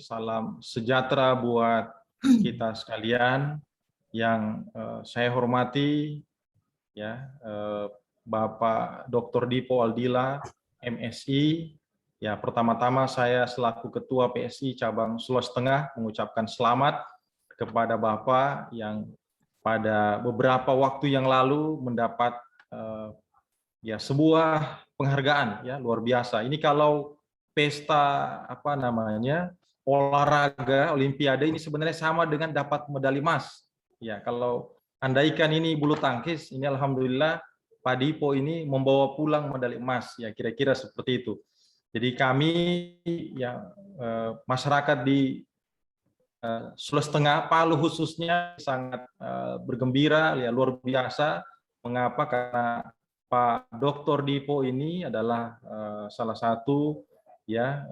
salam sejahtera buat kita sekalian yang saya hormati, ya, Bapak Dr. Dipo Aldila, MSI. Ya, pertama-tama saya selaku Ketua PSI Cabang Sulawesi Tengah mengucapkan selamat kepada Bapak yang pada beberapa waktu yang lalu mendapat ya sebuah penghargaan ya luar biasa. Ini kalau pesta olahraga Olimpiade ini sebenarnya sama dengan dapat medali emas. Ya, kalau andaikan ini bulu tangkis, ini alhamdulillah Pak Dipo ini membawa pulang medali emas. Ya, kira-kira seperti itu. Jadi kami ya masyarakat di Sulawesi Tengah, Palu khususnya sangat bergembira, ya luar biasa. Mengapa? Karena Pak Dr. Dipo ini adalah salah satu ya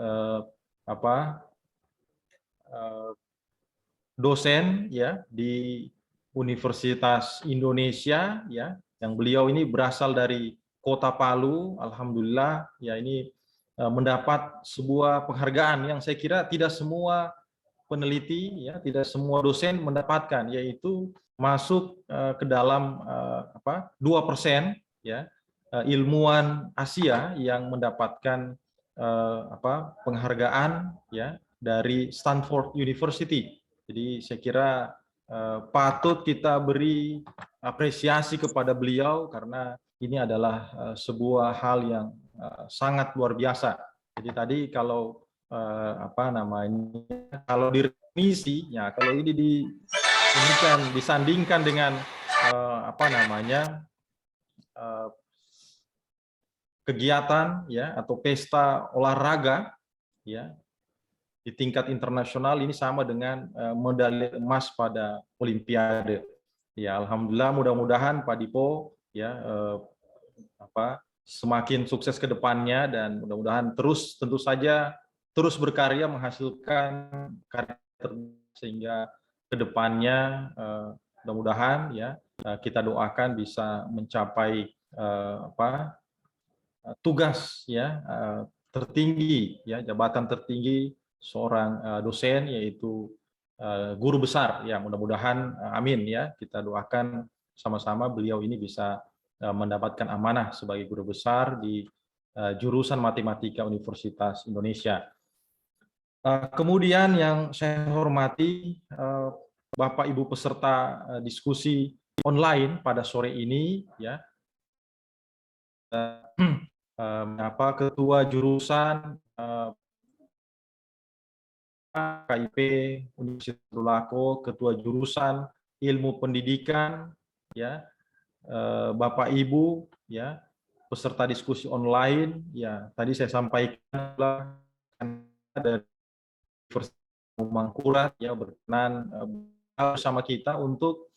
dosen ya di Universitas Indonesia ya, yang beliau ini berasal dari Kota Palu. Alhamdulillah ya ini mendapat sebuah penghargaan yang saya kira tidak semua peneliti ya, tidak semua dosen mendapatkan, yaitu masuk ke dalam 2% ya ilmuwan Asia yang mendapatkan penghargaan ya dari Stanford University. Jadi saya kira patut kita beri apresiasi kepada beliau karena ini adalah sebuah hal yang sangat luar biasa. Jadi tadi kalau kalau di remisi ya, kalau ini disandingkan dengan kegiatan ya atau pesta olahraga ya di tingkat internasional, ini sama dengan medali emas pada Olimpiade. Ya, alhamdulillah, mudah-mudahan Pak Dipo ya semakin sukses ke depannya dan mudah-mudahan tentu saja terus berkarya menghasilkan karya sehingga ke depannya mudah-mudahan ya kita doakan bisa mencapai tugas ya tertinggi ya, jabatan tertinggi seorang dosen, yaitu guru besar ya, mudah-mudahan amin ya, kita doakan sama-sama beliau ini bisa mendapatkan amanah sebagai guru besar di jurusan Matematika Universitas Indonesia. Kemudian yang saya hormati Bapak Ibu peserta diskusi online pada sore ini ya, Ketua Jurusan KIP Universitas Trulako, Ketua Jurusan Ilmu Pendidikan ya, Bapak Ibu ya, peserta diskusi online ya, tadi saya sampaikan dari Universitas Mangkurat ya berkenan bersama kita untuk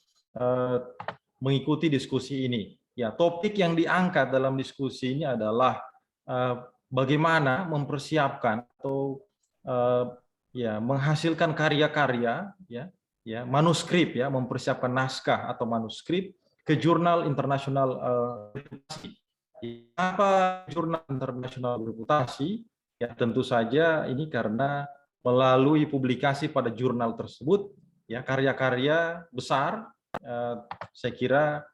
mengikuti diskusi ini. Ya, topik yang diangkat dalam diskusi ini adalah bagaimana mempersiapkan atau ya menghasilkan karya-karya ya manuskrip ya, mempersiapkan naskah atau manuskrip ke jurnal internasional reputasi. Apa jurnal internasional reputasi? Ya tentu saja ini karena melalui publikasi pada jurnal tersebut ya karya-karya besar saya kira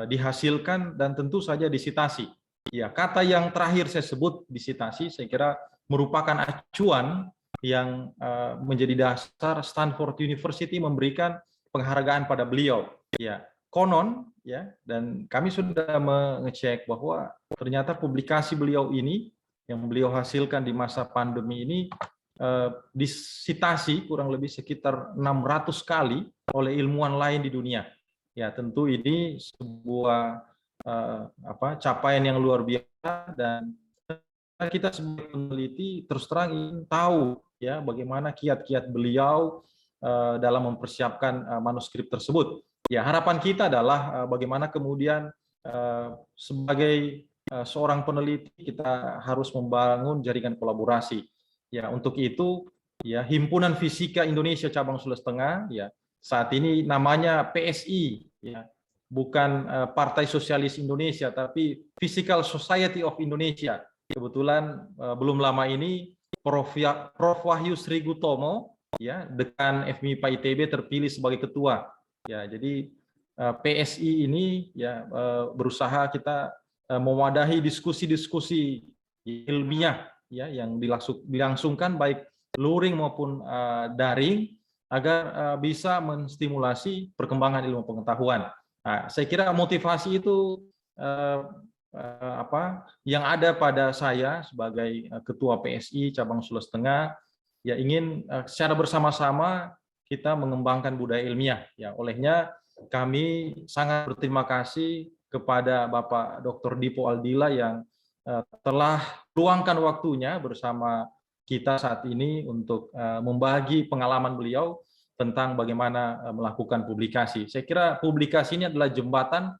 dihasilkan dan tentu saja disitasi. Ya, kata yang terakhir saya sebut disitasi saya kira merupakan acuan yang menjadi dasar Stanford University memberikan penghargaan pada beliau. Ya, konon ya, dan kami sudah mengecek bahwa ternyata publikasi beliau ini yang beliau hasilkan di masa pandemi ini disitasi kurang lebih sekitar 600 kali oleh ilmuwan lain di dunia. Ya, tentu ini sebuah capaian yang luar biasa dan kita sebagai peneliti terus terang ingin tahu ya bagaimana kiat-kiat beliau dalam mempersiapkan manuskrip tersebut. Ya, harapan kita adalah bagaimana kemudian sebagai seorang peneliti kita harus membangun jaringan kolaborasi. Ya, untuk itu ya Himpunan Fisika Indonesia Cabang Sulawesi Tengah ya saat ini namanya PSI ya, bukan Partai Sosialis Indonesia tapi Physical Society of Indonesia. Kebetulan belum lama ini Prof. Wahyu Sri Gutomo, ya, dekan FMIPA ITB terpilih sebagai ketua. Ya, jadi PSI ini ya berusaha kita mewadahi diskusi-diskusi ilmiah ya yang dilangsungkan baik luring maupun daring agar bisa menstimulasi perkembangan ilmu pengetahuan. Nah, saya kira motivasi itu yang ada pada saya sebagai ketua PSI cabang Sulawesi Tengah, ya ingin secara bersama-sama kita mengembangkan budaya ilmiah. Ya, olehnya kami sangat berterima kasih kepada Bapak Dr. Dipo Aldila yang telah luangkan waktunya bersama kita saat ini untuk membagi pengalaman beliau tentang bagaimana melakukan publikasi. Saya kira publikasi ini adalah jembatan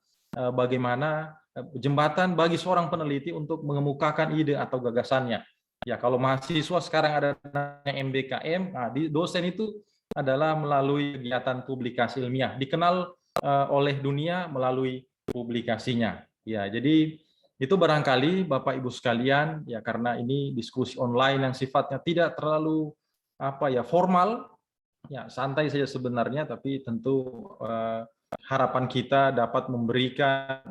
bagi seorang peneliti untuk mengemukakan ide atau gagasannya. Ya, kalau mahasiswa sekarang ada MBKM, nah, dosen itu adalah melalui kegiatan publikasi ilmiah, dikenal oleh dunia melalui publikasinya. Ya, jadi itu barangkali Bapak Ibu sekalian, ya karena ini diskusi online yang sifatnya tidak terlalu formal, ya santai saja sebenarnya, tapi tentu harapan kita dapat memberikan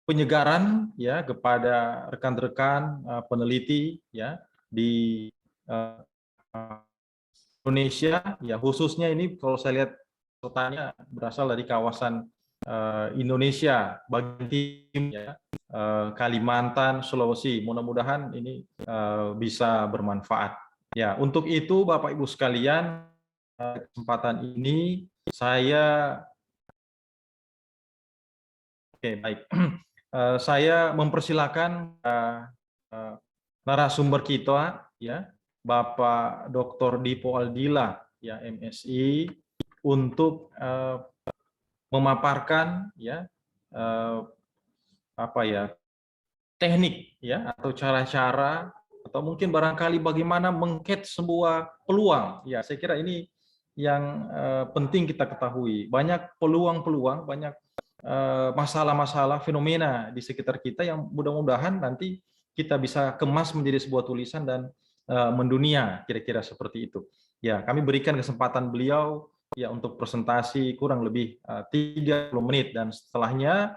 penyegaran ya kepada rekan-rekan peneliti ya di Indonesia, ya khususnya ini kalau saya lihat kotanya berasal dari kawasan Indonesia bagian timur ya, Kalimantan, Sulawesi. Mudah-mudahan ini bisa bermanfaat. Ya, untuk itu Bapak Ibu sekalian, kesempatan ini saya baik. Saya mempersilakan narasumber kita ya, Bapak Dr. Dipo Aldila ya MSI untuk memaparkan ya teknik ya atau cara-cara atau mungkin barangkali bagaimana mengcatch sebuah peluang. Ya, saya kira ini yang penting kita ketahui. Banyak peluang-peluang, banyak masalah-masalah, fenomena di sekitar kita yang mudah-mudahan nanti kita bisa kemas menjadi sebuah tulisan dan mendunia, kira-kira seperti itu. Ya, kami berikan kesempatan beliau ya untuk presentasi kurang lebih 30 menit dan setelahnya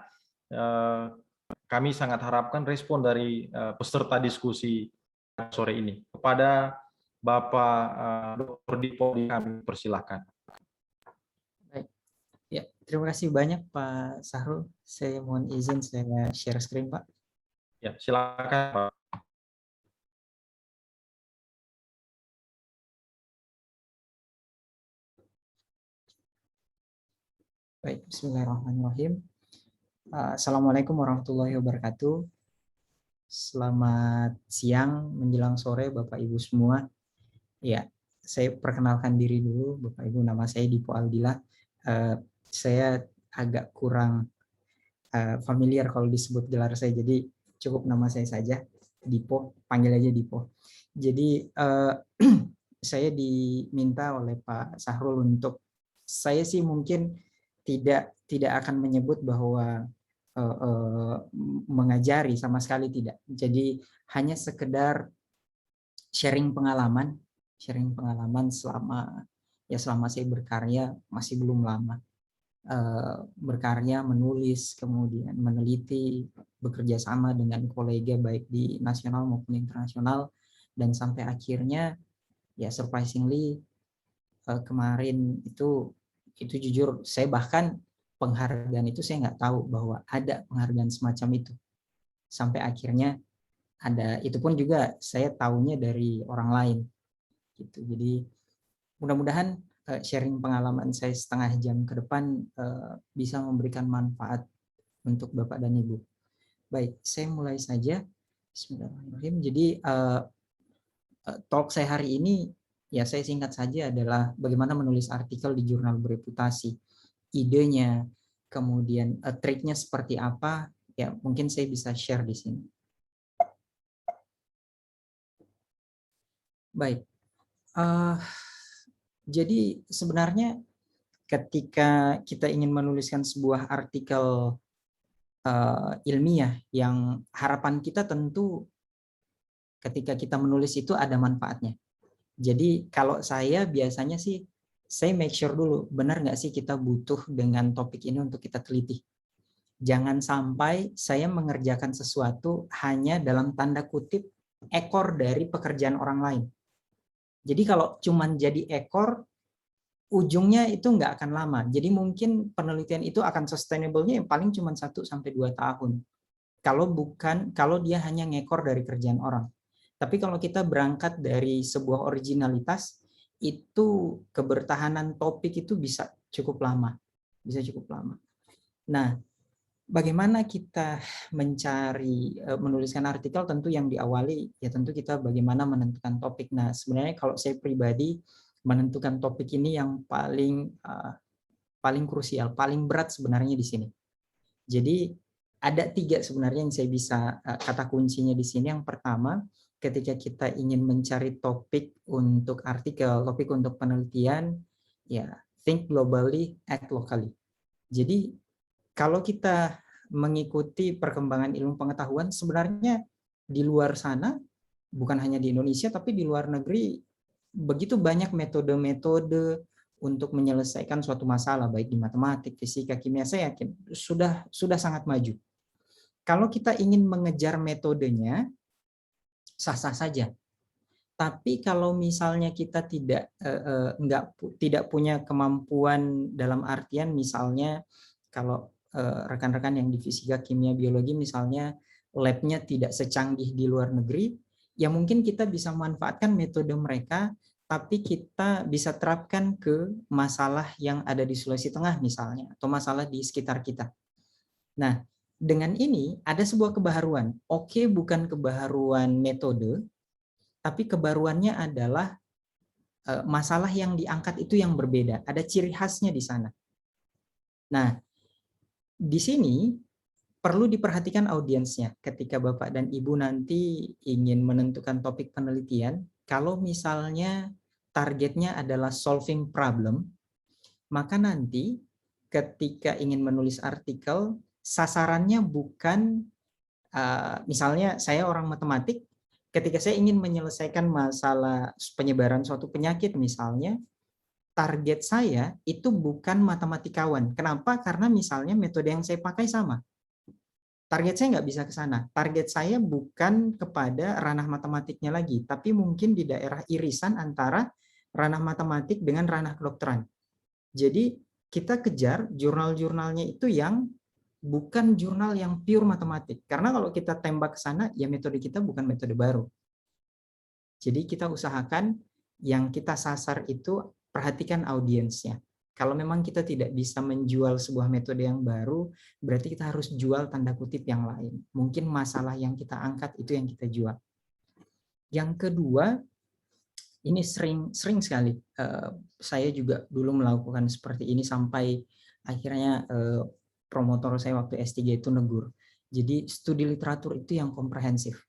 kami sangat harapkan respon dari peserta diskusi sore ini. Kepada Bapak Dr. Dipo kami persilahkan. Ya, terima kasih banyak Pak Sahrul. Saya mohon izin saya share screen, Pak. Ya, silakan Pak. Baik, bismillahirrahmanirrahim. Assalamualaikum warahmatullahi wabarakatuh. Selamat siang menjelang sore Bapak Ibu semua. Ya, saya perkenalkan diri dulu Bapak Ibu, nama saya Dipo Aldila. Saya agak kurang familiar kalau disebut gelar saya, jadi cukup nama saya saja, Dipo, panggil aja Dipo. Jadi saya diminta oleh Pak Sahrul untuk, saya sih mungkin tidak akan menyebut bahwa mengajari, sama sekali tidak. Jadi hanya sekedar sharing pengalaman selama saya berkarya, masih belum lama. Berkarya, menulis, kemudian meneliti, bekerja sama dengan kolega baik di nasional maupun internasional, dan sampai akhirnya ya surprisingly kemarin itu jujur saya bahkan penghargaan itu saya nggak tahu bahwa ada penghargaan semacam itu, sampai akhirnya ada, itu pun juga saya tahunya dari orang lain gitu. Jadi mudah-mudahan sharing pengalaman saya setengah jam ke depan bisa memberikan manfaat untuk Bapak dan Ibu. Baik, saya mulai saja. Bismillahirrahmanirrahim. Jadi talk saya hari ini ya saya singkat saja adalah bagaimana menulis artikel di jurnal bereputasi. Idenya, kemudian triknya seperti apa, ya mungkin saya bisa share di sini. Baik. Jadi sebenarnya ketika kita ingin menuliskan sebuah artikel ilmiah yang harapan kita tentu Ketika kita menulis itu ada manfaatnya. Jadi kalau saya biasanya sih, saya make sure dulu, benar nggak sih kita butuh dengan topik ini untuk kita teliti. Jangan sampai saya mengerjakan sesuatu hanya dalam tanda kutip ekor dari pekerjaan orang lain. Jadi kalau cuman jadi ekor, ujungnya itu nggak akan lama. Jadi mungkin penelitian itu akan sustainable-nya yang paling cuma 1-2 tahun. Kalau dia hanya ngekor dari kerjaan orang. Tapi kalau kita berangkat dari sebuah originalitas, itu kebertahanan topik itu bisa cukup lama. Bisa cukup lama. Nah, bagaimana kita menuliskan artikel, tentu yang diawali, ya tentu kita bagaimana menentukan topik. Nah, sebenarnya kalau saya pribadi, menentukan topik ini yang paling krusial, paling berat sebenarnya di sini. Jadi ada 3 sebenarnya yang saya bisa kata kuncinya di sini. Yang pertama, ketika kita ingin mencari topik untuk artikel, topik untuk penelitian, ya think globally, act locally. Jadi kalau kita mengikuti perkembangan ilmu pengetahuan, sebenarnya di luar sana, bukan hanya di Indonesia, tapi di luar negeri, begitu banyak metode-metode untuk menyelesaikan suatu masalah, baik di matematik, fisika, kimia, saya yakin sudah sangat maju. Kalau kita ingin mengejar metodenya, sah-sah saja. Tapi kalau misalnya kita tidak punya kemampuan, dalam artian misalnya kalau rekan-rekan yang di fisika, kimia, biologi misalnya labnya tidak secanggih di luar negeri, ya mungkin kita bisa memanfaatkan metode mereka, tapi kita bisa terapkan ke masalah yang ada di Sulawesi Tengah misalnya, atau masalah di sekitar kita. Nah, dengan ini ada sebuah kebaharuan. Oke, bukan kebaharuan metode, tapi kebaruannya adalah masalah yang diangkat itu yang berbeda. Ada ciri khasnya di sana. Nah, di sini perlu diperhatikan audiensnya. Ketika Bapak dan Ibu nanti ingin menentukan topik penelitian, kalau misalnya targetnya adalah solving problem, maka nanti ketika ingin menulis artikel, sasarannya bukan, misalnya saya orang matematik, ketika saya ingin menyelesaikan masalah penyebaran suatu penyakit misalnya, target saya itu bukan matematikawan. Kenapa? Karena misalnya metode yang saya pakai sama. Target saya nggak bisa ke sana. Target saya bukan kepada ranah matematiknya lagi, tapi mungkin di daerah irisan antara ranah matematik dengan ranah kedokteran. Jadi kita kejar jurnal-jurnalnya itu yang bukan jurnal yang pure matematik. Karena kalau kita tembak ke sana, ya metode kita bukan metode baru. Jadi kita usahakan yang kita sasar itu, perhatikan audiensnya. Kalau memang kita tidak bisa menjual sebuah metode yang baru, berarti kita harus jual tanda kutip yang lain. Mungkin masalah yang kita angkat itu yang kita jual. Yang kedua, ini sering sekali saya juga dulu melakukan seperti ini sampai akhirnya promotor saya waktu S3 itu negur. Jadi studi literatur itu yang komprehensif.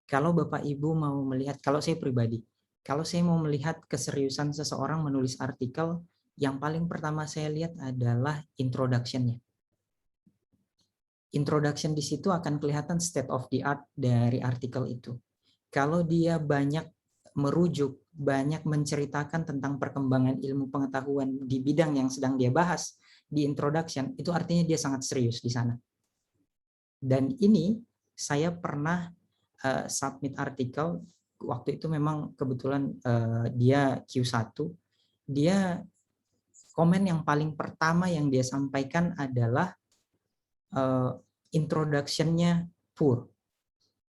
Kalau Bapak Ibu mau melihat, kalau saya pribadi, kalau saya mau melihat keseriusan seseorang menulis artikel, yang paling pertama saya lihat adalah introduction-nya. Introduction di situ akan kelihatan state of the art dari artikel itu. Kalau dia banyak merujuk, banyak menceritakan tentang perkembangan ilmu pengetahuan di bidang yang sedang dia bahas di introduction, itu artinya dia sangat serius di sana. Dan ini saya pernah submit artikel, waktu itu memang kebetulan dia Q1, dia komen yang paling pertama yang dia sampaikan adalah introduction-nya poor,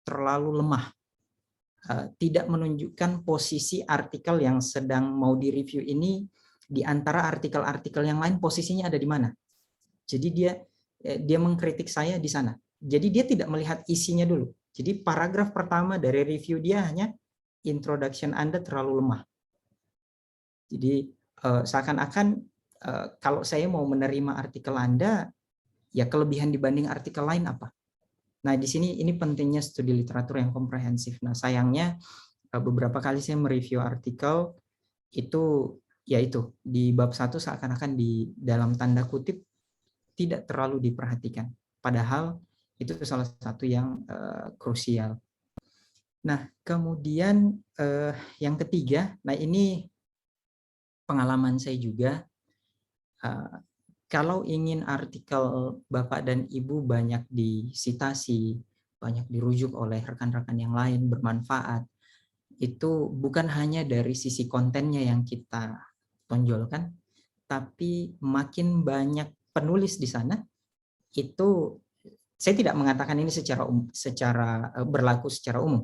terlalu lemah. Tidak menunjukkan posisi artikel yang sedang mau direview ini di antara artikel-artikel yang lain, posisinya ada di mana. Jadi dia mengkritik saya di sana. Jadi dia tidak melihat isinya dulu. Jadi paragraf pertama dari review dia hanya introduction Anda terlalu lemah. Jadi seakan-akan kalau saya mau menerima artikel Anda, ya kelebihan dibanding artikel lain apa? Nah, di sini ini pentingnya studi literatur yang komprehensif. Nah, sayangnya beberapa kali saya mereview artikel itu, yaitu di bab 1 seakan-akan di dalam tanda kutip tidak terlalu diperhatikan. Padahal itu salah satu yang krusial. Nah, kemudian yang ketiga, nah ini pengalaman saya juga, kalau ingin artikel Bapak dan Ibu banyak disitasi, banyak dirujuk oleh rekan-rekan yang lain, bermanfaat, itu bukan hanya dari sisi kontennya yang kita tonjolkan, tapi makin banyak penulis di sana, itu saya tidak mengatakan ini secara berlaku secara umum,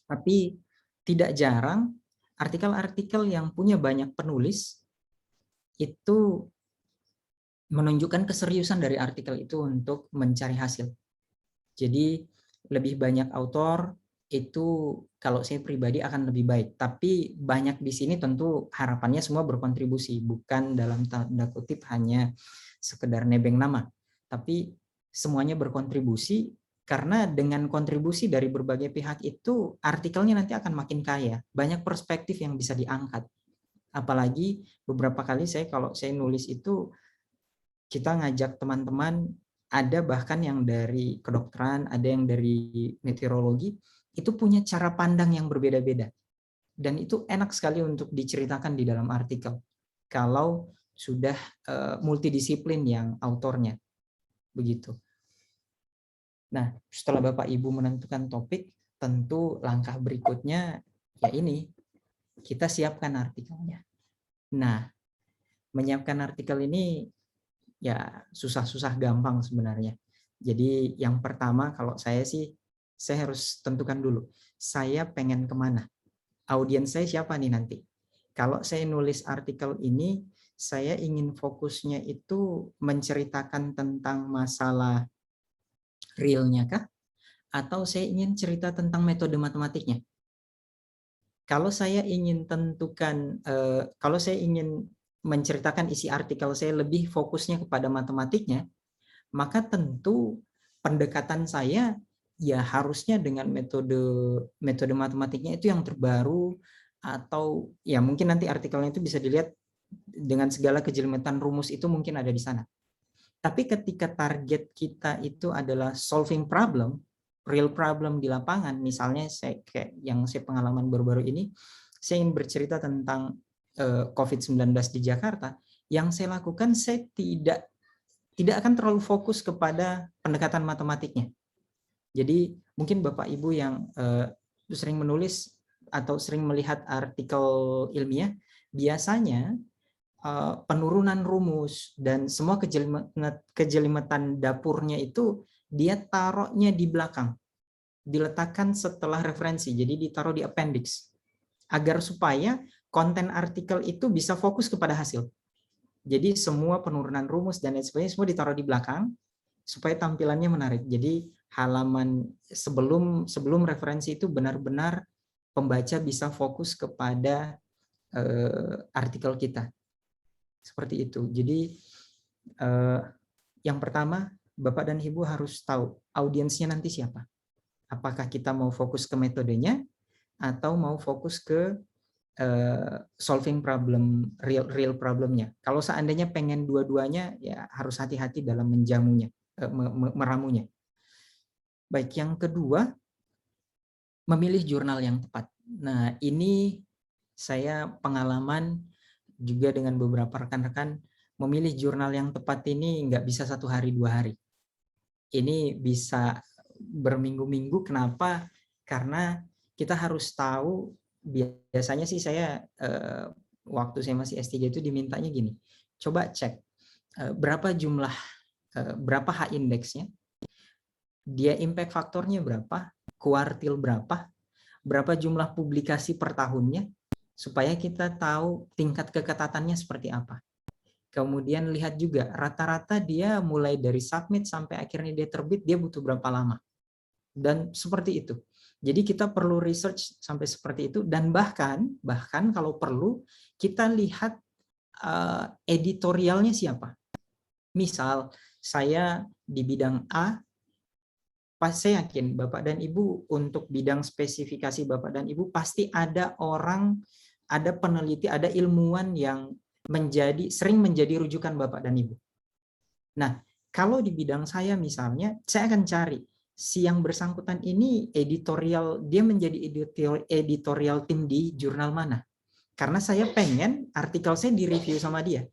tapi tidak jarang artikel-artikel yang punya banyak penulis itu menunjukkan keseriusan dari artikel itu untuk mencari hasil. Jadi lebih banyak autor itu kalau saya pribadi akan lebih baik. Tapi banyak di sini tentu harapannya semua berkontribusi, bukan dalam tanda kutip hanya sekedar nebeng nama. Tapi semuanya berkontribusi, karena dengan kontribusi dari berbagai pihak itu artikelnya nanti akan makin kaya. Banyak perspektif yang bisa diangkat. Apalagi beberapa kali kalau saya nulis itu, kita ngajak teman-teman, ada bahkan yang dari kedokteran, ada yang dari meteorologi, itu punya cara pandang yang berbeda-beda. Dan itu enak sekali untuk diceritakan di dalam artikel. Kalau sudah multidisiplin yang autornya. Begitu. Nah, setelah Bapak Ibu menentukan topik, tentu langkah berikutnya ya ini, kita siapkan artikelnya. Nah, menyiapkan artikel ini ya susah-susah gampang sebenarnya. Jadi yang pertama kalau saya sih, saya harus tentukan dulu, saya pengen kemana? Audiens saya siapa nih nanti? Kalau saya nulis artikel ini, saya ingin fokusnya itu menceritakan tentang masalah realnya kah? Atau saya ingin cerita tentang metode matematiknya? Kalau saya ingin tentukan, kalau saya ingin menceritakan isi artikel saya lebih fokusnya kepada matematiknya, maka tentu pendekatan saya ya harusnya dengan metode matematiknya itu yang terbaru, atau ya mungkin nanti artikelnya itu bisa dilihat dengan segala kejelimetan rumus itu mungkin ada di sana. Tapi ketika target kita itu adalah solving problem, real problem di lapangan, misalnya kayak yang saya pengalaman baru-baru ini, saya ingin bercerita tentang COVID-19 di Jakarta, yang saya lakukan, saya tidak akan terlalu fokus kepada pendekatan matematiknya. Jadi mungkin Bapak Ibu yang sering menulis atau sering melihat artikel ilmiah, biasanya penurunan rumus dan semua kejelimetan dapurnya itu dia taruhnya di belakang, diletakkan setelah referensi, jadi ditaruh di appendix, agar supaya konten artikel itu bisa fokus kepada hasil. Jadi semua penurunan rumus dan lain sebagainya semua ditaruh di belakang supaya tampilannya menarik. Jadi halaman sebelum referensi itu benar-benar pembaca bisa fokus kepada artikel kita. Seperti itu. Jadi yang pertama, Bapak dan Ibu harus tahu audiensnya nanti siapa. Apakah kita mau fokus ke metodenya atau mau fokus ke solving problem, real problemnya. Kalau seandainya pengen dua-duanya, ya harus hati-hati dalam menjamunya, meramunya. Baik, yang kedua, memilih jurnal yang tepat. Nah, ini saya pengalaman juga dengan beberapa rekan-rekan, memilih jurnal yang tepat ini nggak bisa 1 hari 2 hari. Ini bisa berminggu-minggu. Kenapa? Karena kita harus tahu, biasanya sih saya waktu saya masih S3 itu dimintanya gini, coba cek berapa jumlah, berapa H-indeksnya, dia impact faktornya berapa, kuartil berapa jumlah publikasi per tahunnya, supaya kita tahu tingkat keketatannya seperti apa. Kemudian lihat juga rata-rata dia mulai dari submit sampai akhirnya dia terbit, dia butuh berapa lama. Dan seperti itu. Jadi kita perlu research sampai seperti itu, dan bahkan kalau perlu kita lihat editorialnya siapa. Misal saya di bidang A, saya yakin Bapak dan Ibu untuk bidang spesifikasi Bapak dan Ibu pasti ada orang, ada peneliti, ada ilmuwan yang sering menjadi rujukan Bapak dan Ibu. Nah, kalau di bidang saya misalnya, saya akan cari si yang bersangkutan ini dia menjadi editorial tim di jurnal mana. Karena saya pengen artikel saya direview sama dia.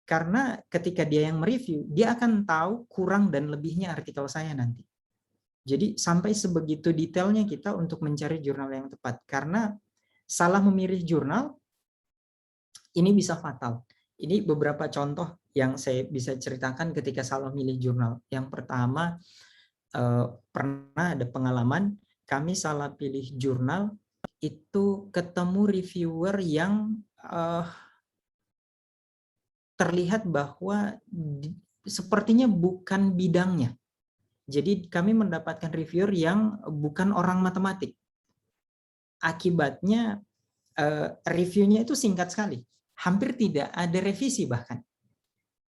Karena ketika dia yang mereview, dia akan tahu kurang dan lebihnya artikel saya nanti. Jadi sampai sebegitu detailnya kita untuk mencari jurnal yang tepat. Karena salah memilih jurnal, ini bisa fatal. Ini beberapa contoh yang saya bisa ceritakan ketika salah memilih jurnal. Yang pertama, pernah ada pengalaman kami salah pilih jurnal, itu ketemu reviewer yang terlihat bahwa sepertinya bukan bidangnya. Jadi kami mendapatkan reviewer yang bukan orang matematik. Akibatnya reviewnya itu singkat sekali. Hampir tidak ada revisi bahkan.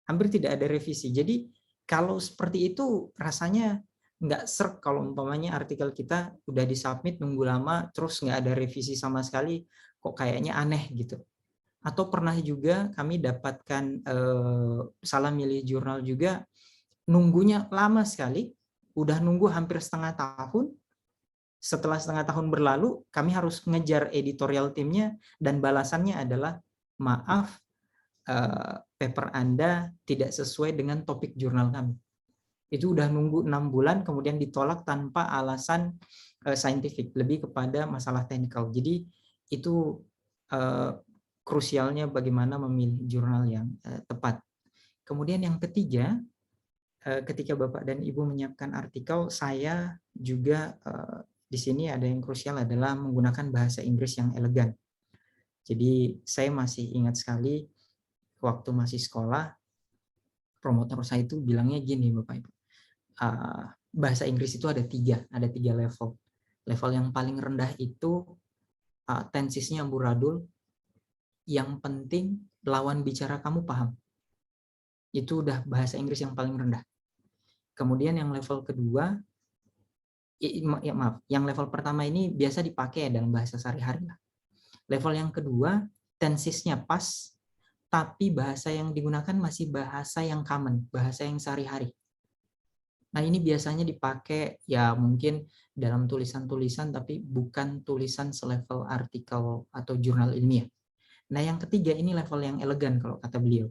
Hampir tidak ada revisi. Jadi kalau seperti itu rasanya nggak serk kalau umpamanya artikel kita udah disubmit nunggu lama terus nggak ada revisi sama sekali, kok kayaknya aneh gitu. Atau pernah juga kami dapatkan salah milih jurnal juga, nunggunya lama sekali, udah nunggu hampir setengah tahun. Setelah setengah tahun berlalu, kami harus ngejar editorial timnya dan balasannya adalah, maaf, paper Anda tidak sesuai dengan topik jurnal kami. Itu udah nunggu 6 bulan, kemudian ditolak tanpa alasan saintifik, lebih kepada masalah teknikal. Jadi itu krusialnya bagaimana memilih jurnal yang tepat. Kemudian yang ketiga, ketika Bapak dan Ibu menyiapkan artikel, saya juga di sini ada yang krusial adalah menggunakan bahasa Inggris yang elegan. Jadi saya masih ingat sekali waktu masih sekolah, promotor saya itu bilangnya gini, Bapak Ibu. Bahasa Inggris itu ada tiga level. Level yang paling rendah itu tensisnya amburadul. Yang penting lawan bicara kamu paham. Itu udah bahasa Inggris yang paling rendah. Kemudian yang level kedua, yang level pertama ini biasa dipakai dalam bahasa sehari-hari. Level yang kedua, tensisnya pas, tapi bahasa yang digunakan masih bahasa yang common, bahasa yang sehari-hari. Nah, ini biasanya dipakai ya mungkin dalam tulisan-tulisan, tapi bukan tulisan selevel artikel atau jurnal ilmiah. Nah, yang ketiga ini level yang elegan kalau kata beliau.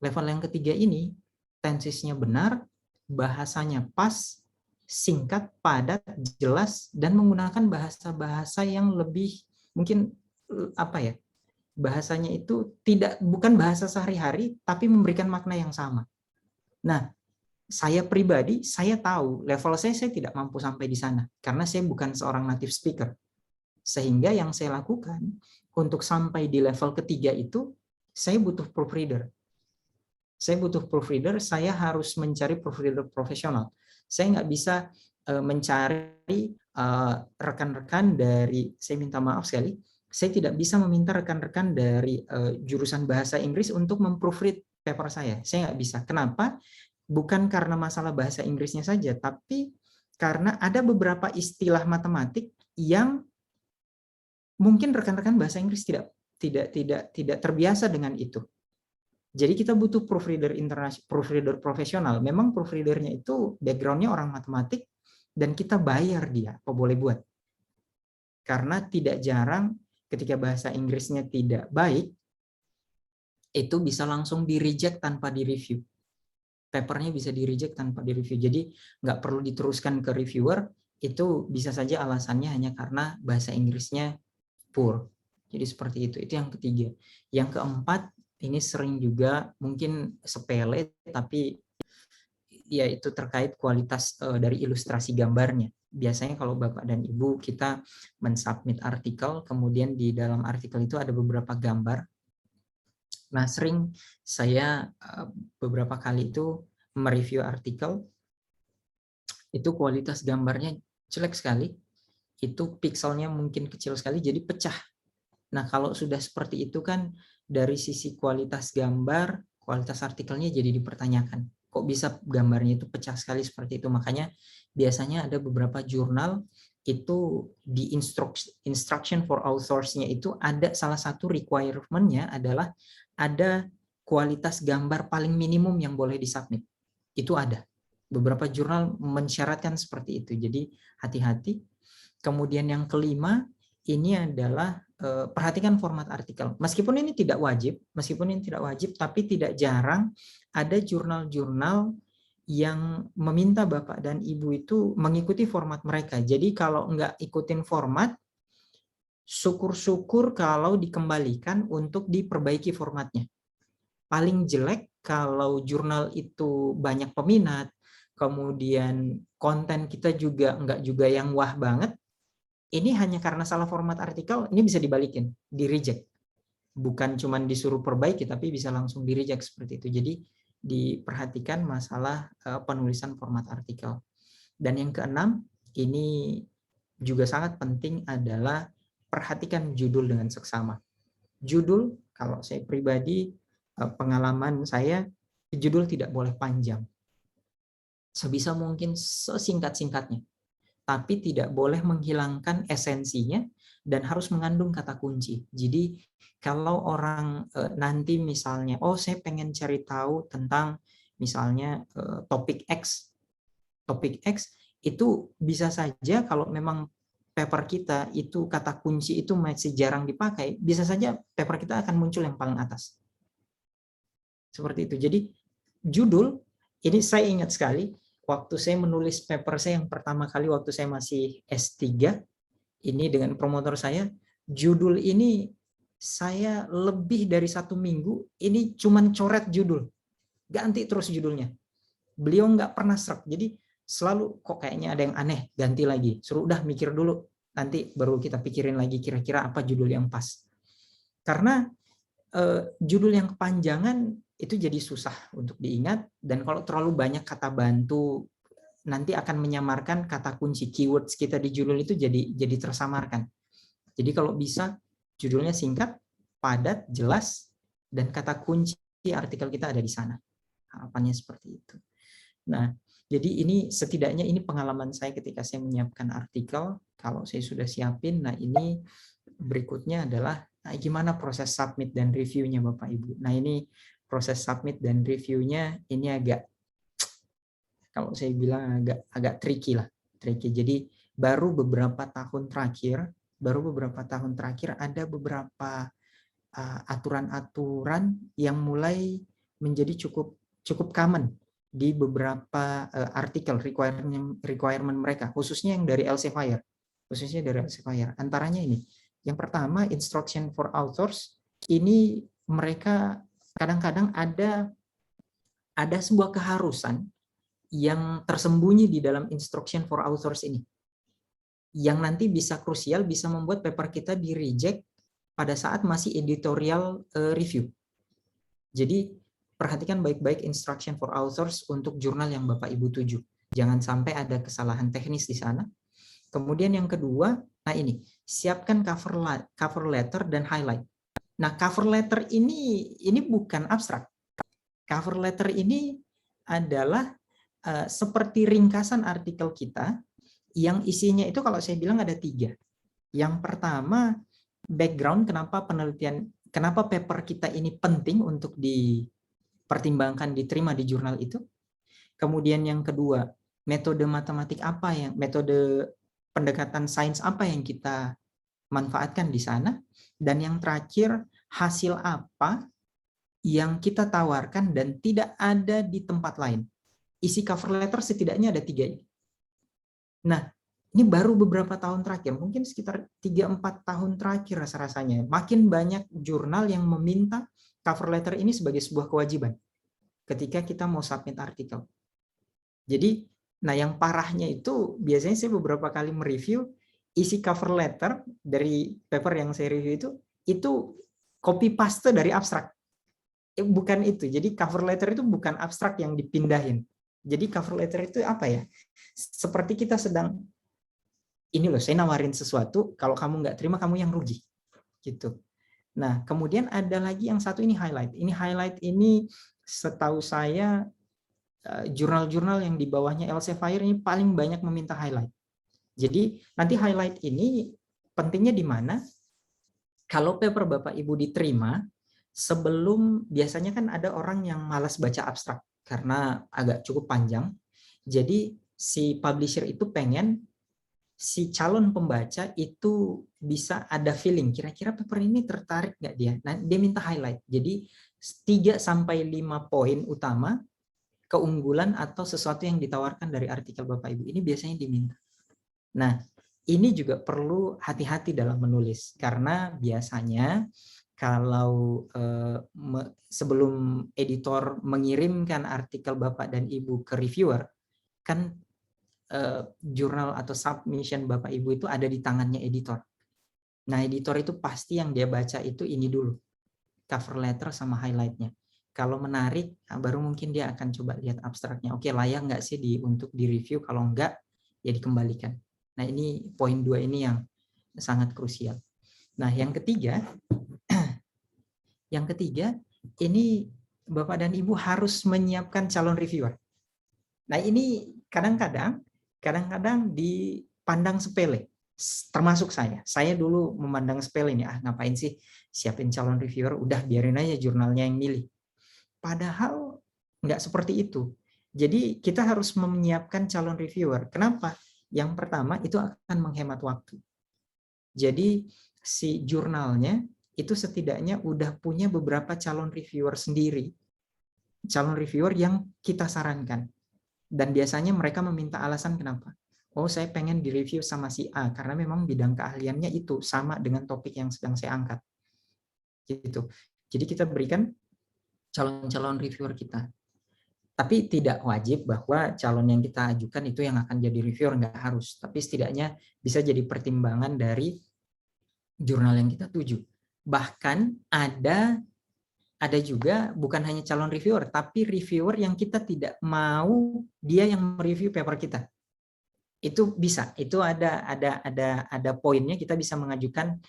Level yang ketiga ini tensisnya benar, bahasanya pas, singkat, padat, jelas, dan menggunakan bahasa-bahasa yang lebih mungkin bahasanya itu bukan bahasa sehari-hari, tapi memberikan makna yang sama. Nah, saya pribadi, saya tahu level saya tidak mampu sampai di sana karena saya bukan seorang native speaker. Sehingga yang saya lakukan untuk sampai di level ketiga itu, saya butuh proofreader. Saya harus mencari proofreader profesional. Saya nggak bisa mencari rekan-rekan dari, saya minta maaf sekali, saya tidak bisa meminta rekan-rekan dari jurusan bahasa Inggris untuk memproofread paper saya. Saya nggak bisa. Kenapa? Bukan karena masalah bahasa Inggrisnya saja, tapi karena ada beberapa istilah matematik yang mungkin rekan-rekan bahasa Inggris tidak terbiasa dengan itu. Jadi kita butuh proofreader profesional. Memang proofreadernya itu background-nya orang matematik dan kita bayar dia, apa boleh buat. Karena tidak jarang ketika bahasa Inggrisnya tidak baik, itu bisa langsung di-reject tanpa di-review. Papernya bisa di-reject tanpa di-review. Jadi nggak perlu diteruskan ke reviewer, itu bisa saja alasannya hanya karena bahasa Inggrisnya poor. Jadi seperti itu. Itu yang ketiga. Yang keempat, ini sering juga mungkin sepele, tapi ya itu terkait kualitas dari ilustrasi gambarnya. Biasanya kalau Bapak dan Ibu kita mensubmit artikel, kemudian di dalam artikel itu ada beberapa gambar. Nah, sering saya beberapa kali itu mereview artikel, itu kualitas gambarnya jelek sekali, itu pixelnya mungkin kecil sekali, jadi pecah. Nah, kalau sudah seperti itu kan dari sisi kualitas gambar, kualitas artikelnya jadi dipertanyakan. Kok bisa gambarnya itu pecah sekali seperti itu? Makanya biasanya ada beberapa jurnal itu di instruction for authors-nya itu ada salah satu requirement-nya adalah ada kualitas gambar paling minimum yang boleh disubmit. Itu ada. Beberapa jurnal mensyaratkan seperti itu. Jadi hati-hati. Kemudian yang kelima, ini adalah perhatikan format artikel. Meskipun ini tidak wajib, tapi tidak jarang ada jurnal-jurnal yang meminta Bapak dan Ibu itu mengikuti format mereka. Jadi kalau nggak ikutin format, syukur-syukur kalau dikembalikan untuk diperbaiki formatnya. Paling jelek kalau jurnal itu banyak peminat, kemudian konten kita juga nggak juga yang wah banget, ini hanya karena salah format artikel, ini bisa dibalikin, di-reject. Bukan cuma disuruh perbaiki, tapi bisa langsung di-reject seperti itu. Jadi diperhatikan masalah penulisan format artikel. Dan yang keenam, ini juga sangat penting adalah perhatikan judul dengan seksama. Judul, kalau saya pribadi, pengalaman saya, judul tidak boleh panjang. Sebisa mungkin sesingkat-singkatnya. Tapi tidak boleh menghilangkan esensinya dan harus mengandung kata kunci. Jadi kalau orang nanti misalnya, oh saya pengen cari tahu tentang misalnya topik X itu bisa saja kalau memang paper kita itu kata kunci itu masih jarang dipakai, bisa saja paper kita akan muncul yang paling atas. Seperti itu. Jadi judul, ini saya ingat sekali, waktu saya menulis paper saya yang pertama kali waktu saya masih S3, ini dengan promotor saya, judul ini saya lebih dari 1 minggu, ini cuman coret judul, ganti terus judulnya. Beliau nggak pernah serak, jadi selalu kok kayaknya ada yang aneh, ganti lagi. Suruh udah mikir dulu, nanti baru kita pikirin lagi kira-kira apa judul yang pas. Karena judul yang kepanjangan itu jadi susah untuk diingat, dan kalau terlalu banyak kata bantu nanti akan menyamarkan kata kunci, keywords kita di judul itu jadi tersamarkan. Jadi kalau bisa judulnya singkat, padat, jelas, dan kata kunci artikel kita ada di sana. Harapannya seperti itu. Nah, jadi ini setidaknya ini pengalaman saya ketika saya menyiapkan artikel. Kalau saya sudah siapin, nah ini berikutnya adalah gimana proses submit dan reviewnya Bapak Ibu. Nah ini proses submit dan reviewnya ini agak, kalau saya bilang agak tricky lah, tricky. Jadi baru beberapa tahun terakhir ada beberapa aturan-aturan yang mulai menjadi cukup common di beberapa artikel requirement mereka, khususnya yang dari Elsevier. Antaranya ini. Yang pertama, instruction for authors, ini mereka kadang-kadang ada sebuah keharusan yang tersembunyi di dalam instruction for authors ini, yang nanti bisa krusial, bisa membuat paper kita di-reject pada saat masih editorial review. Jadi perhatikan baik-baik instruction for authors untuk jurnal yang Bapak Ibu tuju. Jangan sampai ada kesalahan teknis di sana. Kemudian yang kedua, nah ini, siapkan cover letter dan highlight. Nah, cover letter ini bukan abstrak. Cover letter ini adalah seperti ringkasan artikel kita yang isinya itu kalau saya bilang ada 3. Yang pertama, background kenapa paper kita ini penting untuk dipertimbangkan diterima di jurnal itu. Kemudian yang kedua, metode matematik apa metode pendekatan sains apa yang kita manfaatkan di sana. Dan yang terakhir, hasil apa yang kita tawarkan dan tidak ada di tempat lain. Isi cover letter setidaknya ada 3 ini. Nah, ini baru beberapa tahun terakhir, mungkin sekitar 3-4 tahun terakhir rasa-rasanya, makin banyak jurnal yang meminta cover letter ini sebagai sebuah kewajiban ketika kita mau submit artikel. Jadi, nah yang parahnya itu, biasanya saya beberapa kali mereview, isi cover letter dari paper yang saya review itu copy paste dari abstrak. Bukan itu, jadi cover letter itu bukan abstrak yang dipindahin. Jadi cover letter itu apa ya? Seperti kita sedang, ini loh saya nawarin sesuatu, kalau kamu nggak terima kamu yang rugi. Gitu. Nah, kemudian ada lagi yang satu ini highlight. Ini highlight ini setahu saya jurnal-jurnal yang di bawahnya Elsevier ini paling banyak meminta highlight. Jadi nanti highlight ini pentingnya di mana? Kalau paper Bapak Ibu diterima, sebelum, biasanya kan ada orang yang malas baca abstrak karena agak cukup panjang. Jadi si publisher itu pengen si calon pembaca itu bisa ada feeling, kira-kira paper ini tertarik nggak dia. Nah, dia minta highlight. Jadi 3-5 poin utama keunggulan atau sesuatu yang ditawarkan dari artikel Bapak Ibu. Ini biasanya diminta. Nah, ini juga perlu hati-hati dalam menulis karena biasanya kalau sebelum editor mengirimkan artikel Bapak dan Ibu ke reviewer, kan jurnal atau submission Bapak Ibu itu ada di tangannya editor. Nah, editor itu pasti yang dia baca itu ini dulu, cover letter sama highlight-nya. Kalau menarik, baru mungkin dia akan coba lihat abstraknya. Oke, layak nggak sih untuk di-review? Kalau enggak, ya dikembalikan. Nah, ini poin 2 ini yang sangat krusial. Nah, yang ketiga, ini Bapak dan Ibu harus menyiapkan calon reviewer. Nah, ini kadang-kadang dipandang sepele, termasuk saya. Saya dulu memandang sepele ini, ngapain sih siapin calon reviewer, udah biarin aja jurnalnya yang milih. Padahal nggak seperti itu. Jadi kita harus menyiapkan calon reviewer. Kenapa? Yang pertama itu akan menghemat waktu. Jadi si jurnalnya itu setidaknya udah punya beberapa calon reviewer sendiri. Calon reviewer yang kita sarankan. Dan biasanya mereka meminta alasan kenapa. Oh, saya pengen direview sama si A karena memang bidang keahliannya itu sama dengan topik yang sedang saya angkat. Gitu. Jadi kita berikan calon-calon reviewer kita. Tapi tidak wajib bahwa calon yang kita ajukan itu yang akan jadi reviewer, nggak harus. Tapi setidaknya bisa jadi pertimbangan dari jurnal yang kita tuju. Bahkan ada juga bukan hanya calon reviewer, tapi reviewer yang kita tidak mau dia yang mereview paper kita. Itu bisa, itu ada poinnya, kita bisa mengajukan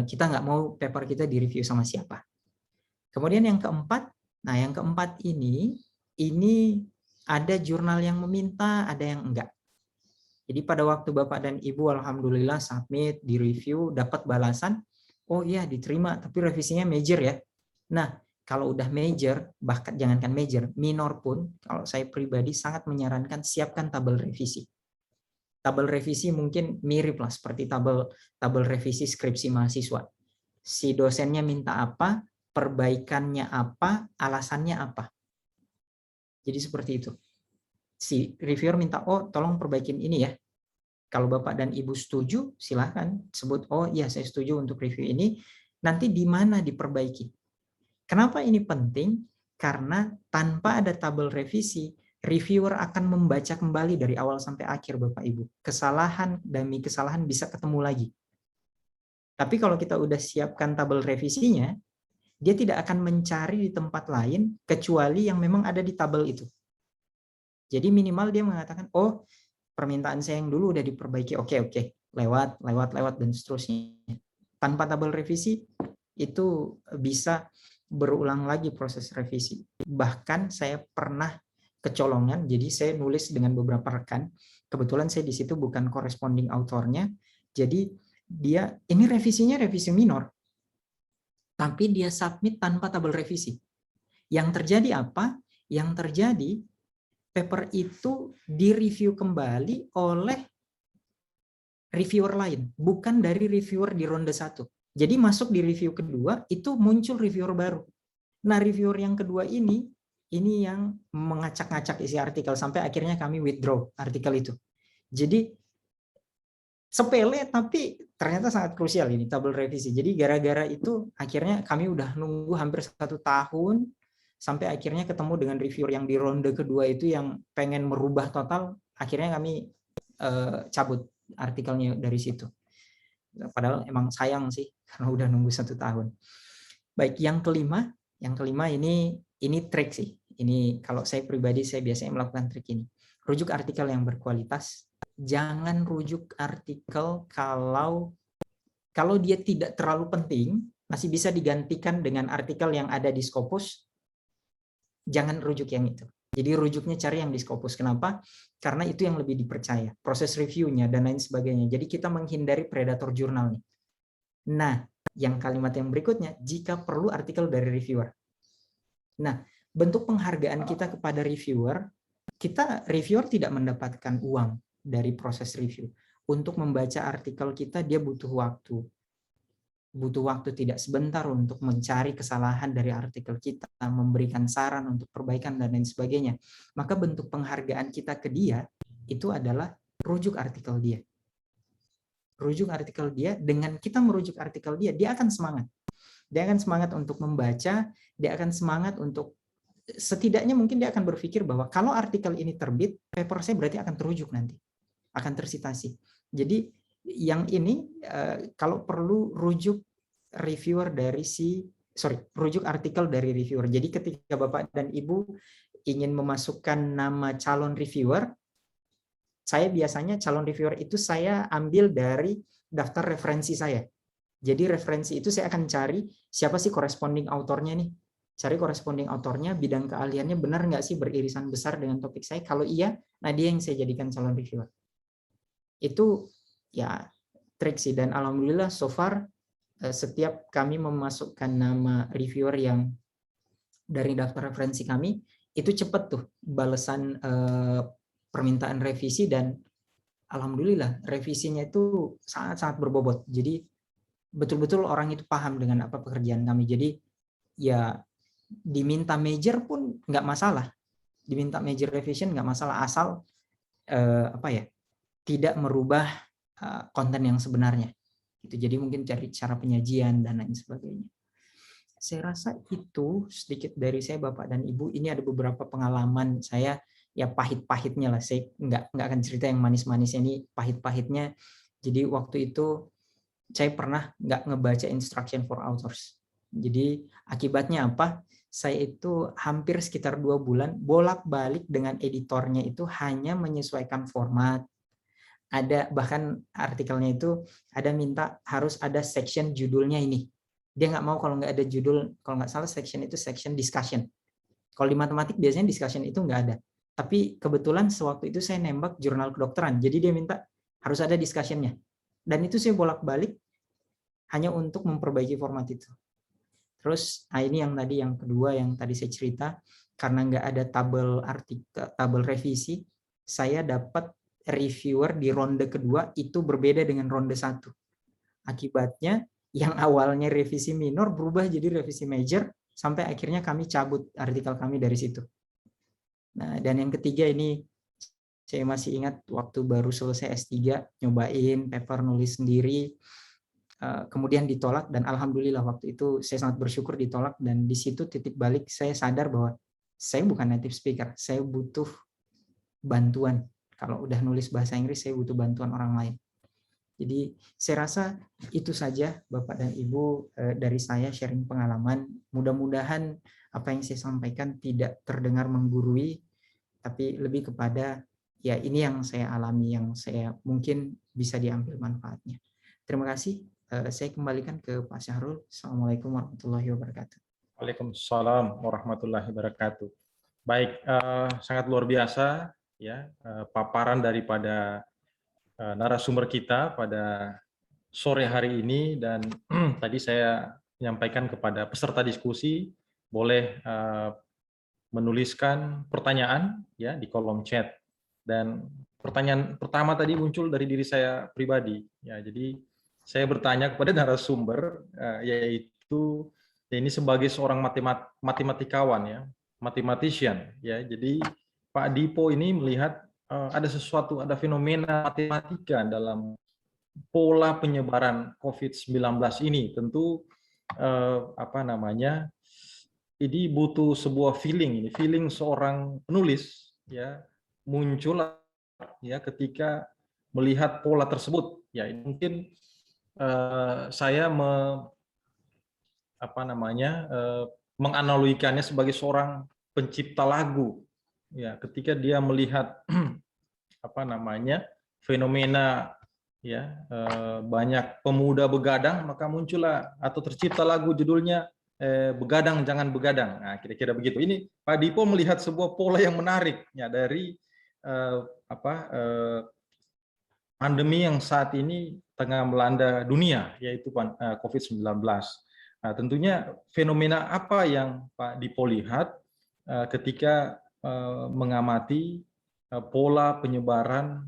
kita nggak mau paper kita direview sama siapa. Kemudian yang keempat, ini ada jurnal yang meminta, ada yang enggak. Jadi pada waktu Bapak dan Ibu alhamdulillah submit, direview, dapat balasan, oh iya diterima, tapi revisinya major ya. Nah, kalau udah major, bahkan jangankan major, minor pun, kalau saya pribadi sangat menyarankan siapkan tabel revisi. Tabel revisi mungkin mirip lah seperti tabel revisi skripsi mahasiswa. Si dosennya minta apa, perbaikannya apa, alasannya apa. Jadi seperti itu. Si reviewer minta, oh tolong perbaikin ini ya. Kalau Bapak dan Ibu setuju, silahkan sebut, oh iya saya setuju untuk review ini. Nanti di mana diperbaiki. Kenapa ini penting? Karena tanpa ada tabel revisi, reviewer akan membaca kembali dari awal sampai akhir Bapak Ibu. Kesalahan demi kesalahan bisa ketemu lagi. Tapi kalau kita udah siapkan tabel revisinya, dia tidak akan mencari di tempat lain kecuali yang memang ada di tabel itu. Jadi minimal dia mengatakan, oh permintaan saya yang dulu udah diperbaiki, oke, lewat, dan seterusnya. Tanpa tabel revisi, itu bisa berulang lagi proses revisi. Bahkan saya pernah kecolongan, jadi saya nulis dengan beberapa rekan, kebetulan saya di situ bukan corresponding autornya, jadi dia, ini revisinya revisi minor, tapi dia submit tanpa tabel revisi. Yang terjadi apa? Yang terjadi, paper itu direview kembali oleh reviewer lain, bukan dari reviewer di ronde 1. Jadi masuk di review kedua, itu muncul reviewer baru. Nah, reviewer yang kedua ini yang mengacak-ngacak isi artikel, sampai akhirnya kami withdraw artikel itu. Jadi, sepele tapi ternyata sangat krusial ini tabel revisi. Jadi gara-gara itu akhirnya kami udah nunggu hampir 1 tahun, sampai akhirnya ketemu dengan reviewer yang di ronde kedua itu yang pengen merubah total, akhirnya kami cabut artikelnya dari situ. Padahal emang sayang sih karena udah nunggu 1 tahun. Baik, yang kelima ini trik sih. Ini kalau saya pribadi saya biasanya melakukan trik ini. Rujuk artikel yang berkualitas. Jangan rujuk artikel kalau dia tidak terlalu penting, masih bisa digantikan dengan artikel yang ada di Scopus. Jangan rujuk yang itu. Jadi rujuknya cari yang di Scopus. Kenapa? Karena itu yang lebih dipercaya. Proses reviewnya dan lain sebagainya. Jadi kita menghindari predator jurnal nih. Nah, yang kalimat yang berikutnya, jika perlu artikel dari reviewer. Nah, bentuk penghargaan kita kepada reviewer kita reviewer tidak mendapatkan uang dari proses review. Untuk membaca artikel kita dia butuh waktu. Butuh waktu tidak sebentar untuk mencari kesalahan dari artikel kita, memberikan saran untuk perbaikan dan lain sebagainya. Maka bentuk penghargaan kita ke dia itu adalah rujuk artikel dia. Rujuk artikel dia, dengan kita merujuk artikel dia, dia akan semangat. Dia akan semangat untuk membaca, dia akan semangat untuk, setidaknya mungkin dia akan berpikir bahwa kalau artikel ini terbit, paper saya berarti akan terujuk nanti, akan tersitasi. Jadi yang ini kalau perlu rujuk reviewer dari rujuk artikel dari reviewer. Jadi ketika Bapak dan Ibu ingin memasukkan nama calon reviewer, saya biasanya calon reviewer itu saya ambil dari daftar referensi saya. Jadi referensi itu saya akan cari siapa sih corresponding autornya nih. Cari corresponding autornya, bidang keahliannya benar nggak sih beririsan besar dengan topik saya. Kalau iya, nah dia yang saya jadikan calon reviewer. Itu ya trik sih, dan alhamdulillah so far setiap kami memasukkan nama reviewer yang dari daftar referensi kami, itu cepat tuh balasan permintaan revisi, dan alhamdulillah revisinya itu sangat-sangat berbobot. Jadi betul-betul orang itu paham dengan apa pekerjaan kami. Jadi ya diminta major pun nggak masalah, diminta major revision nggak masalah, asal tidak merubah konten yang sebenarnya. Jadi mungkin cari cara penyajian dan lain sebagainya. Saya rasa itu sedikit dari saya Bapak dan Ibu. Ini ada beberapa pengalaman saya, ya pahit-pahitnya lah. Saya nggak akan cerita yang manis-manisnya, ini pahit-pahitnya. Jadi waktu itu saya pernah nggak ngebaca instruction for authors. Jadi akibatnya apa? Saya itu hampir sekitar 2 bulan bolak-balik dengan editornya itu hanya menyesuaikan format. Ada bahkan artikelnya itu ada minta harus ada section judulnya ini. Dia nggak mau kalau nggak ada judul, kalau nggak salah section itu section discussion. Kalau di matematik biasanya discussion itu nggak ada. Tapi kebetulan sewaktu itu saya nembak jurnal kedokteran, jadi dia minta harus ada discussion-nya. Dan itu saya bolak-balik hanya untuk memperbaiki format itu. Terus ini yang kedua yang tadi saya cerita, karena nggak ada tabel artikel, tabel revisi, saya dapat reviewer di ronde kedua itu berbeda dengan ronde 1. Akibatnya yang awalnya revisi minor berubah jadi revisi major, sampai akhirnya kami cabut artikel kami dari situ. Nah, dan yang ketiga ini saya masih ingat waktu baru selesai S3, nyobain paper nulis sendiri, kemudian ditolak, dan alhamdulillah waktu itu saya sangat bersyukur ditolak, dan di situ titik balik saya sadar bahwa saya bukan native speaker, saya butuh bantuan. Kalau udah nulis bahasa Inggris, saya butuh bantuan orang lain. Jadi saya rasa itu saja Bapak dan Ibu dari saya sharing pengalaman. Mudah-mudahan apa yang saya sampaikan tidak terdengar menggurui, tapi lebih kepada ya ini yang saya alami, yang saya mungkin bisa diambil manfaatnya. Terima kasih. Saya kembalikan ke Pak Syahrul. Assalamualaikum warahmatullahi wabarakatuh. Waalaikumsalam warahmatullahi wabarakatuh. Baik, sangat luar biasa ya paparan daripada narasumber kita pada sore hari ini, dan tadi saya menyampaikan kepada peserta diskusi boleh menuliskan pertanyaan ya di kolom chat, dan pertanyaan pertama tadi muncul dari diri saya pribadi ya. Jadi saya bertanya kepada narasumber yaitu ya, ini sebagai seorang matematikawan ya, mathematician ya. Jadi Pak Dipo ini melihat ada sesuatu, ada fenomena matematika dalam pola penyebaran COVID-19 ini. Tentu ini butuh sebuah feeling, feeling seorang penulis ya muncul ya ketika melihat pola tersebut. Ya mungkin saya menganalogikannya sebagai seorang pencipta lagu ya, ketika dia melihat fenomena ya banyak pemuda begadang, maka muncullah atau tercipta lagu judulnya Begadang Jangan Begadang. Nah, kira-kira begitu. Ini Pak Dipo melihat sebuah pola yang menarik ya dari pandemi yang saat ini tengah melanda dunia, yaitu COVID-19. Nah, tentunya fenomena apa yang Pak Dipo lihat ketika mengamati pola penyebaran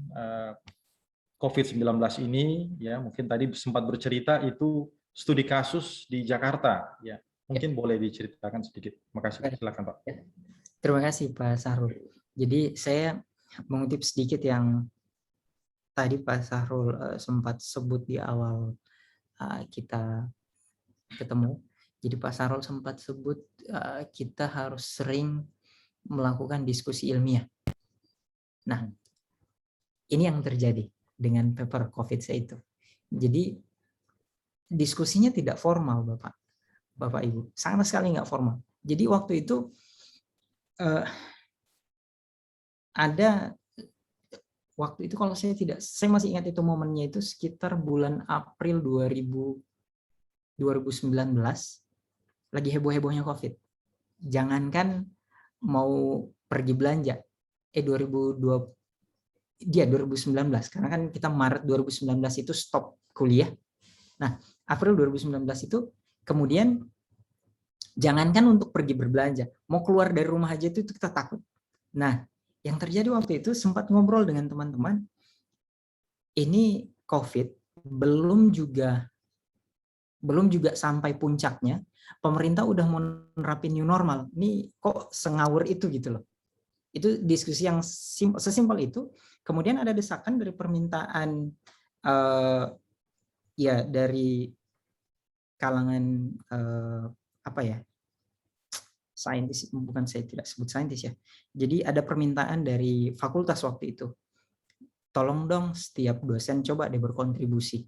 COVID-19 ini, ya mungkin tadi sempat bercerita itu studi kasus di Jakarta, ya Ya, mungkin boleh diceritakan sedikit. Makasih, baik. silakan Pak. Ya. Terima kasih Pak Sahrul. Jadi saya mengutip sedikit yang tadi Pak Sahrul sempat sebut di awal kita ketemu. Jadi Pak Sahrul sempat sebut kita harus sering melakukan diskusi ilmiah. Nah, ini yang terjadi dengan paper COVID saya itu. Jadi diskusinya tidak formal, Bapak Ibu, sama sekali nggak formal. Jadi waktu itu ada kalau saya masih ingat itu momennya itu sekitar bulan April 2019, lagi heboh-hebohnya COVID. Jangankan mau pergi belanja, 2019, karena kan kita Maret 2019 itu stop kuliah. Nah, April 2019 itu kemudian jangankan untuk pergi berbelanja, mau keluar dari rumah aja itu kita takut. Nah, yang terjadi waktu itu sempat ngobrol dengan teman-teman, ini COVID belum juga sampai puncaknya, pemerintah udah mau nerapin new normal. Ini kok sengawur itu gitu loh. Itu diskusi yang sesimpel itu. Kemudian ada desakan dari permintaan ya dari kalangan saintis, bukan, saya tidak sebut saintis ya. Jadi ada permintaan dari fakultas waktu itu. Tolong dong setiap dosen coba deh berkontribusi.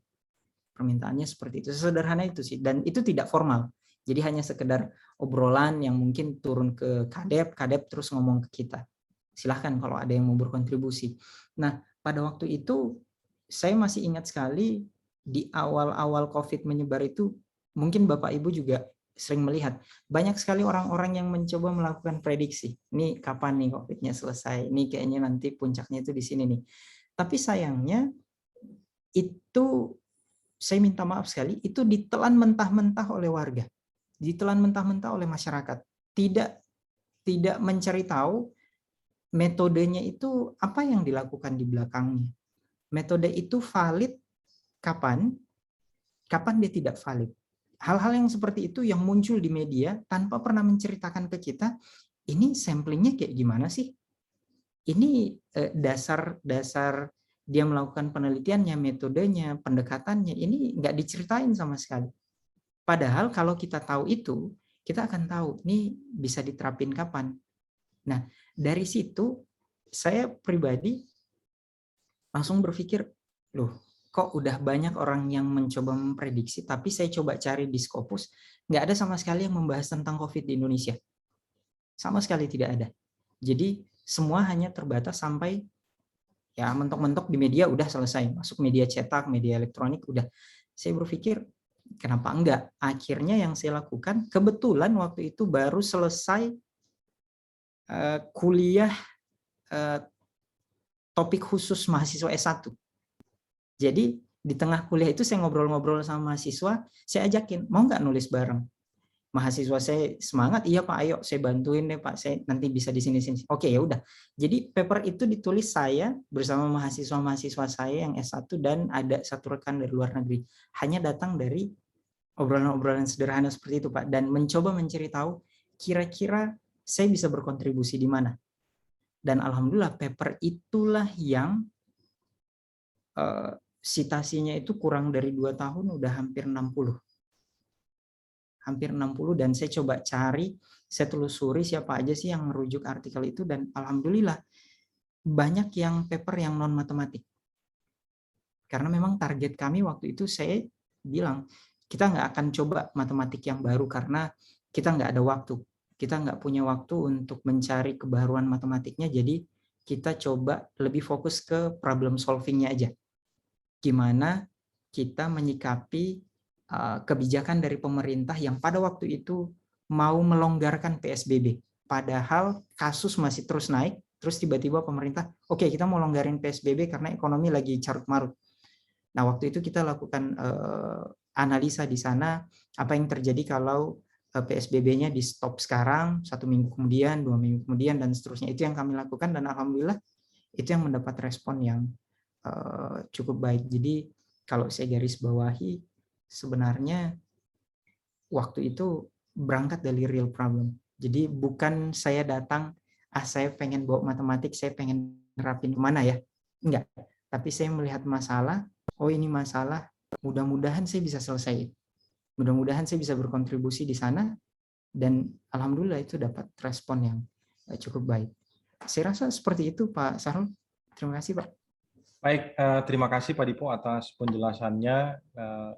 Permintaannya seperti itu, sesederhana itu sih, dan itu tidak formal. Jadi hanya sekedar obrolan yang mungkin turun ke kadep terus ngomong ke kita. Silahkan kalau ada yang mau berkontribusi. Nah, pada waktu itu saya masih ingat sekali di awal-awal COVID menyebar itu, mungkin Bapak Ibu juga sering melihat banyak sekali orang-orang yang mencoba melakukan prediksi. Ini kapan nih COVID-nya selesai? Ini kayaknya nanti puncaknya itu di sini nih. Tapi sayangnya itu, saya minta maaf sekali, itu ditelan mentah-mentah oleh warga, ditelan mentah-mentah oleh masyarakat, tidak mencari tahu metodenya itu apa yang dilakukan di belakangnya. Metode itu valid kapan dia tidak valid. Hal-hal yang seperti itu yang muncul di media tanpa pernah menceritakan ke kita, ini samplingnya kayak gimana sih? Ini dasar dia melakukan penelitiannya, metodenya, pendekatannya, ini nggak diceritain sama sekali. Padahal kalau kita tahu itu, kita akan tahu ini bisa diterapin kapan. Nah, dari situ saya pribadi langsung berpikir, loh, kok udah banyak orang yang mencoba memprediksi, tapi saya coba cari di Scopus, nggak ada sama sekali yang membahas tentang COVID di Indonesia. Sama sekali tidak ada. Jadi semua hanya terbatas sampai ya mentok-mentok di media udah selesai, masuk media cetak, media elektronik udah. Saya berpikir kenapa enggak? Akhirnya yang saya lakukan, kebetulan waktu itu baru selesai kuliah topik khusus mahasiswa S1. Jadi di tengah kuliah itu saya ngobrol-ngobrol sama mahasiswa, saya ajakin, mau nggak nulis bareng? Mahasiswa saya semangat, iya Pak, ayo saya bantuin deh Pak, saya nanti bisa di sini. Oke, ya udah. Jadi paper itu ditulis saya bersama mahasiswa-mahasiswa saya yang S1 dan ada satu rekan dari luar negeri. Hanya datang dari obrolan-obrolan sederhana seperti itu Pak, dan mencoba mencari tahu kira-kira saya bisa berkontribusi di mana. Dan alhamdulillah paper itulah yang citasinya itu kurang dari 2 tahun udah hampir 60. Dan saya coba cari, saya telusuri siapa aja sih yang merujuk artikel itu, dan alhamdulillah banyak yang paper yang non matematik. Karena memang target kami waktu itu, saya bilang kita nggak akan coba matematik yang baru karena kita nggak ada waktu, kita nggak punya waktu untuk mencari kebaruan matematiknya, jadi kita coba lebih fokus ke problem solvingnya aja. Gimana kita menyikapi kebijakan dari pemerintah yang pada waktu itu mau melonggarkan PSBB. Padahal kasus masih terus naik, terus tiba-tiba pemerintah, oke, kita mau longgarin PSBB karena ekonomi lagi carut-marut. Nah, waktu itu kita lakukan analisa di sana, apa yang terjadi kalau PSBB-nya di stop sekarang, 1 minggu kemudian, 2 minggu kemudian, dan seterusnya. Itu yang kami lakukan, dan alhamdulillah itu yang mendapat respon yang cukup baik. Jadi kalau saya garis bawahi, sebenarnya waktu itu berangkat dari real problem. Jadi bukan saya datang, saya pengen bawa matematik, saya pengen nerapin kemana ya. Enggak. Tapi saya melihat masalah, oh ini masalah, mudah-mudahan saya bisa selesai. Mudah-mudahan saya bisa berkontribusi di sana, dan alhamdulillah itu dapat respon yang cukup baik. Saya rasa seperti itu Pak Sahrul. Terima kasih Pak. Baik, terima kasih Pak Dipo atas penjelasannya.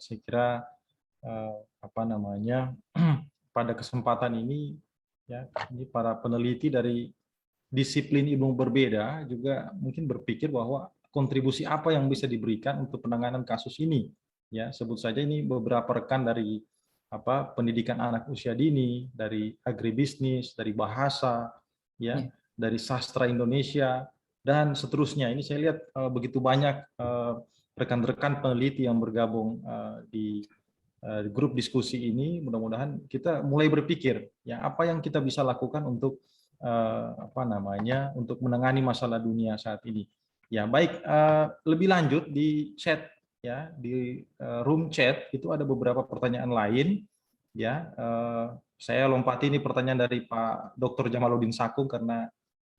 Saya kira apa namanya pada kesempatan ini ya ini para peneliti dari disiplin ilmu berbeda juga mungkin berpikir bahwa kontribusi apa yang bisa diberikan untuk penanganan kasus ini. Ya, sebut saja ini beberapa rekan dari pendidikan anak usia dini, dari agribisnis, dari bahasa, ya, dari sastra Indonesia dan seterusnya. Ini saya lihat begitu banyak rekan-rekan peneliti yang bergabung di grup diskusi ini. Mudah-mudahan kita mulai berpikir ya apa yang kita bisa lakukan untuk untuk menangani masalah dunia saat ini. Ya baik, lebih lanjut di chat ya, di room chat itu ada beberapa pertanyaan lain ya. Saya lompati ini pertanyaan dari Pak Dr. Jamaluddin Sakung karena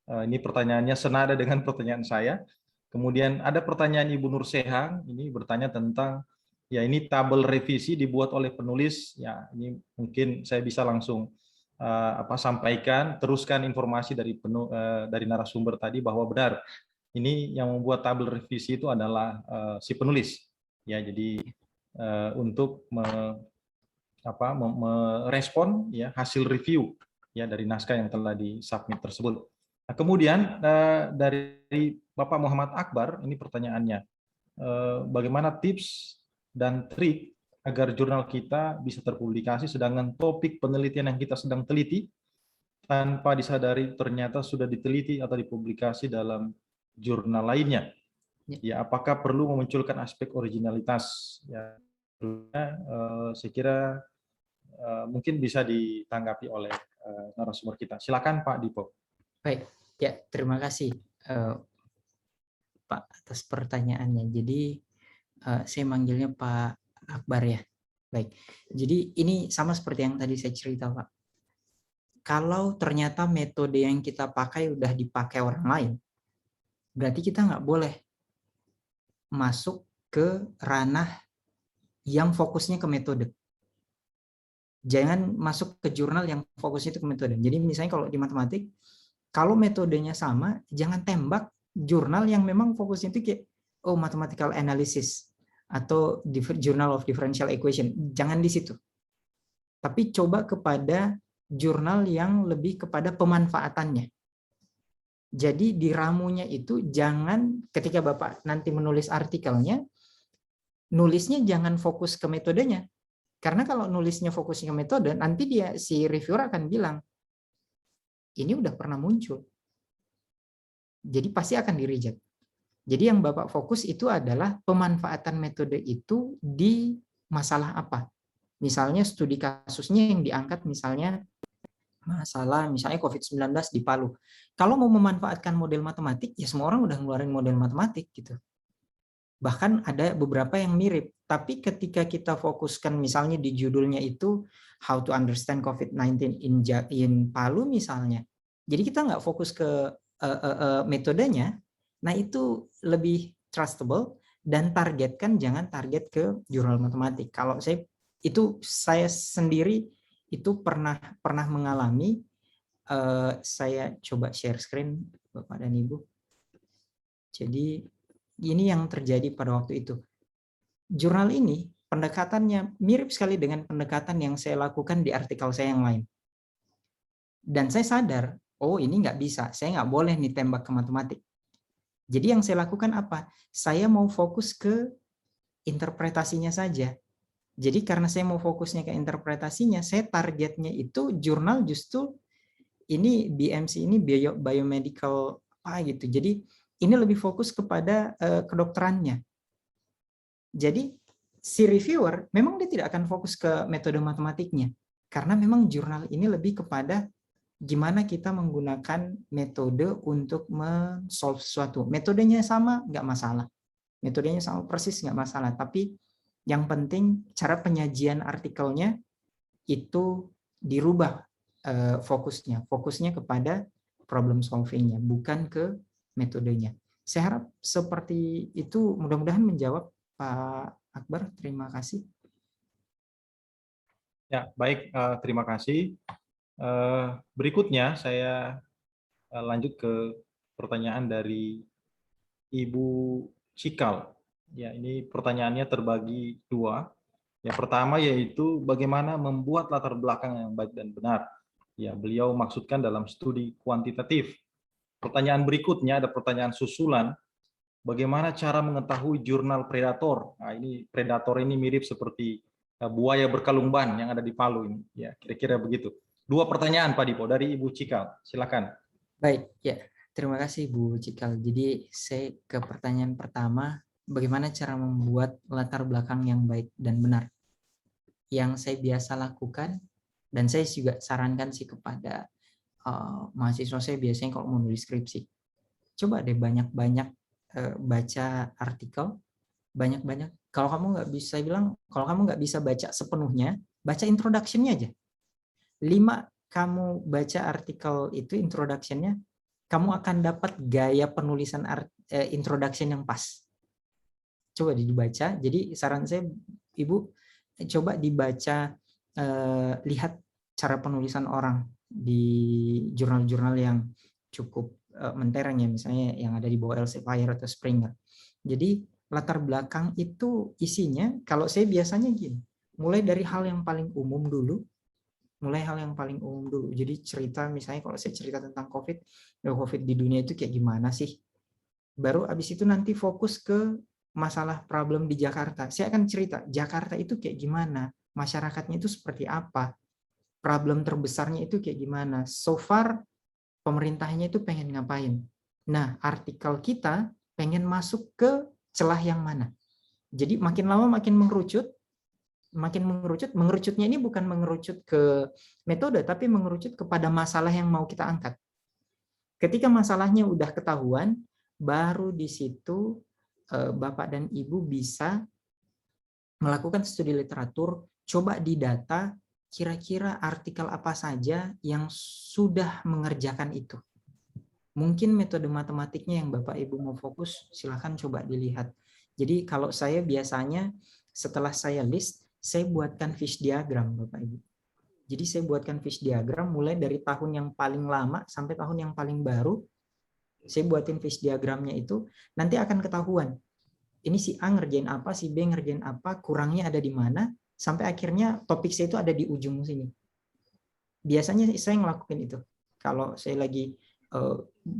ini pertanyaannya senada dengan pertanyaan saya. Kemudian ada pertanyaan Ibu Nur Sehang, ini bertanya tentang ya ini tabel revisi dibuat oleh penulis. Ya ini mungkin saya bisa langsung sampaikan, teruskan informasi dari narasumber tadi bahwa benar ini yang membuat tabel revisi itu adalah si penulis. Ya jadi untuk merespon ya hasil review ya dari naskah yang telah disubmit tersebut. Nah, kemudian dari Bapak Muhammad Akbar, ini pertanyaannya, bagaimana tips dan trik agar jurnal kita bisa terpublikasi sedangkan topik penelitian yang kita sedang teliti tanpa disadari ternyata sudah diteliti atau dipublikasi dalam jurnal lainnya. Ya, apakah perlu memunculkan aspek originalitas? Ya, saya kira mungkin bisa ditanggapi oleh narasumber kita. Silakan Pak Dipo. Baik, ya terima kasih Pak atas pertanyaannya. Jadi saya manggilnya Pak Akbar ya. Baik, jadi ini sama seperti yang tadi saya cerita Pak. Kalau ternyata metode yang kita pakai udah dipakai orang lain, berarti kita nggak boleh masuk ke ranah yang fokusnya ke metode. Jangan masuk ke jurnal yang fokusnya itu ke metode. Jadi misalnya kalau di matematik, kalau metodenya sama, jangan tembak jurnal yang memang fokusnya itu kayak mathematical analysis atau Journal of Differential Equation. Jangan di situ. Tapi coba kepada jurnal yang lebih kepada pemanfaatannya. Jadi di ramunya itu jangan ketika Bapak nanti menulis artikelnya, nulisnya jangan fokus ke metodenya. Karena kalau nulisnya fokusnya ke metode, nanti si reviewer akan bilang, ini udah pernah muncul. Jadi pasti akan di-reject. Jadi yang Bapak fokus itu adalah pemanfaatan metode itu di masalah apa. Misalnya studi kasusnya yang diangkat misalnya masalah misalnya COVID-19 di Palu. Kalau mau memanfaatkan model matematik, ya semua orang udah ngeluarin model matematik gitu. Bahkan ada beberapa yang mirip. Tapi ketika kita fokuskan misalnya di judulnya itu How to Understand COVID-19 in Palu misalnya. Jadi kita nggak fokus ke metodenya, nah itu lebih trustable dan targetkan jangan target ke jurnal matematik. Kalau saya sendiri itu pernah mengalami, saya coba share screen Bapak dan Ibu. Jadi ini yang terjadi pada waktu itu. Jurnal ini pendekatannya mirip sekali dengan pendekatan yang saya lakukan di artikel saya yang lain. Dan saya sadar, oh ini nggak bisa, saya nggak boleh nih tembak ke matematik. Jadi yang saya lakukan apa? Saya mau fokus ke interpretasinya saja. Jadi karena saya mau fokusnya ke interpretasinya, saya targetnya itu jurnal justru ini BMC ini biomedical apa gitu. Jadi ini lebih fokus kepada kedokterannya. Jadi si reviewer memang dia tidak akan fokus ke metode matematiknya karena memang jurnal ini lebih kepada gimana kita menggunakan metode untuk men-solve sesuatu. Metodenya sama, nggak masalah. Metodenya sama persis, nggak masalah. Tapi yang penting cara penyajian artikelnya itu dirubah fokusnya. Fokusnya kepada problem solving-nya, bukan ke metodenya. Saya harap seperti itu, mudah-mudahan menjawab Pak Akbar. Terima kasih. Ya, baik, terima kasih. Berikutnya saya lanjut ke pertanyaan dari Ibu Cikal. Ya, ini pertanyaannya terbagi dua. Yang pertama yaitu bagaimana membuat latar belakang yang baik dan benar. Ya, beliau maksudkan dalam studi kuantitatif. Pertanyaan berikutnya ada pertanyaan susulan. Bagaimana cara mengetahui jurnal predator? Nah, ini predator ini mirip seperti buaya berkalung ban yang ada di Palu ini. Ya, kira-kira begitu. Dua pertanyaan Pak Dipo dari Ibu Cikal. Silakan. Baik, ya. Terima kasih Bu Cikal. Jadi saya ke pertanyaan pertama, bagaimana cara membuat latar belakang yang baik dan benar? Yang saya biasa lakukan, dan saya juga sarankan sih kepada mahasiswa saya biasanya kalau mau nulis skripsi, coba deh banyak-banyak baca artikel, banyak-banyak. Kalau kamu nggak bisa bilang, kalau kamu nggak bisa baca sepenuhnya, baca introduction-nya aja. 5 kamu baca artikel itu introduction-nya, kamu akan dapat gaya penulisan introduction yang pas. Coba dibaca. Jadi saran saya, Ibu, coba dibaca, lihat cara penulisan orang di jurnal-jurnal yang cukup mentereng ya, misalnya yang ada di bawah Elsevier atau Springer. Jadi latar belakang itu isinya, kalau saya biasanya gini, mulai dari hal yang paling umum dulu, Jadi cerita, misalnya kalau saya cerita tentang COVID di dunia itu kayak gimana sih? Baru abis itu nanti fokus ke masalah problem di Jakarta. Saya akan cerita Jakarta itu kayak gimana, masyarakatnya itu seperti apa, problem terbesarnya itu kayak gimana. So far pemerintahnya itu pengen ngapain. Nah, artikel kita pengen masuk ke celah yang mana. Jadi makin lama makin mengerucut. Mengerucutnya ini bukan mengerucut ke metode, tapi mengerucut kepada masalah yang mau kita angkat. Ketika masalahnya udah ketahuan, baru di situ Bapak dan Ibu bisa melakukan studi literatur, coba didata kira-kira artikel apa saja yang sudah mengerjakan itu. Mungkin metode matematiknya yang Bapak Ibu mau fokus, silahkan coba dilihat. Jadi kalau saya biasanya setelah saya list, saya buatkan fish diagram, Bapak Ibu. Jadi saya buatkan fish diagram mulai dari tahun yang paling lama sampai tahun yang paling baru. Saya buatin fish diagramnya itu, nanti akan ketahuan. Ini si A ngerjain apa, si B ngerjain apa, kurangnya ada di mana, sampai akhirnya topik saya itu ada di ujung sini. Biasanya saya ngelakuin itu. Kalau saya lagi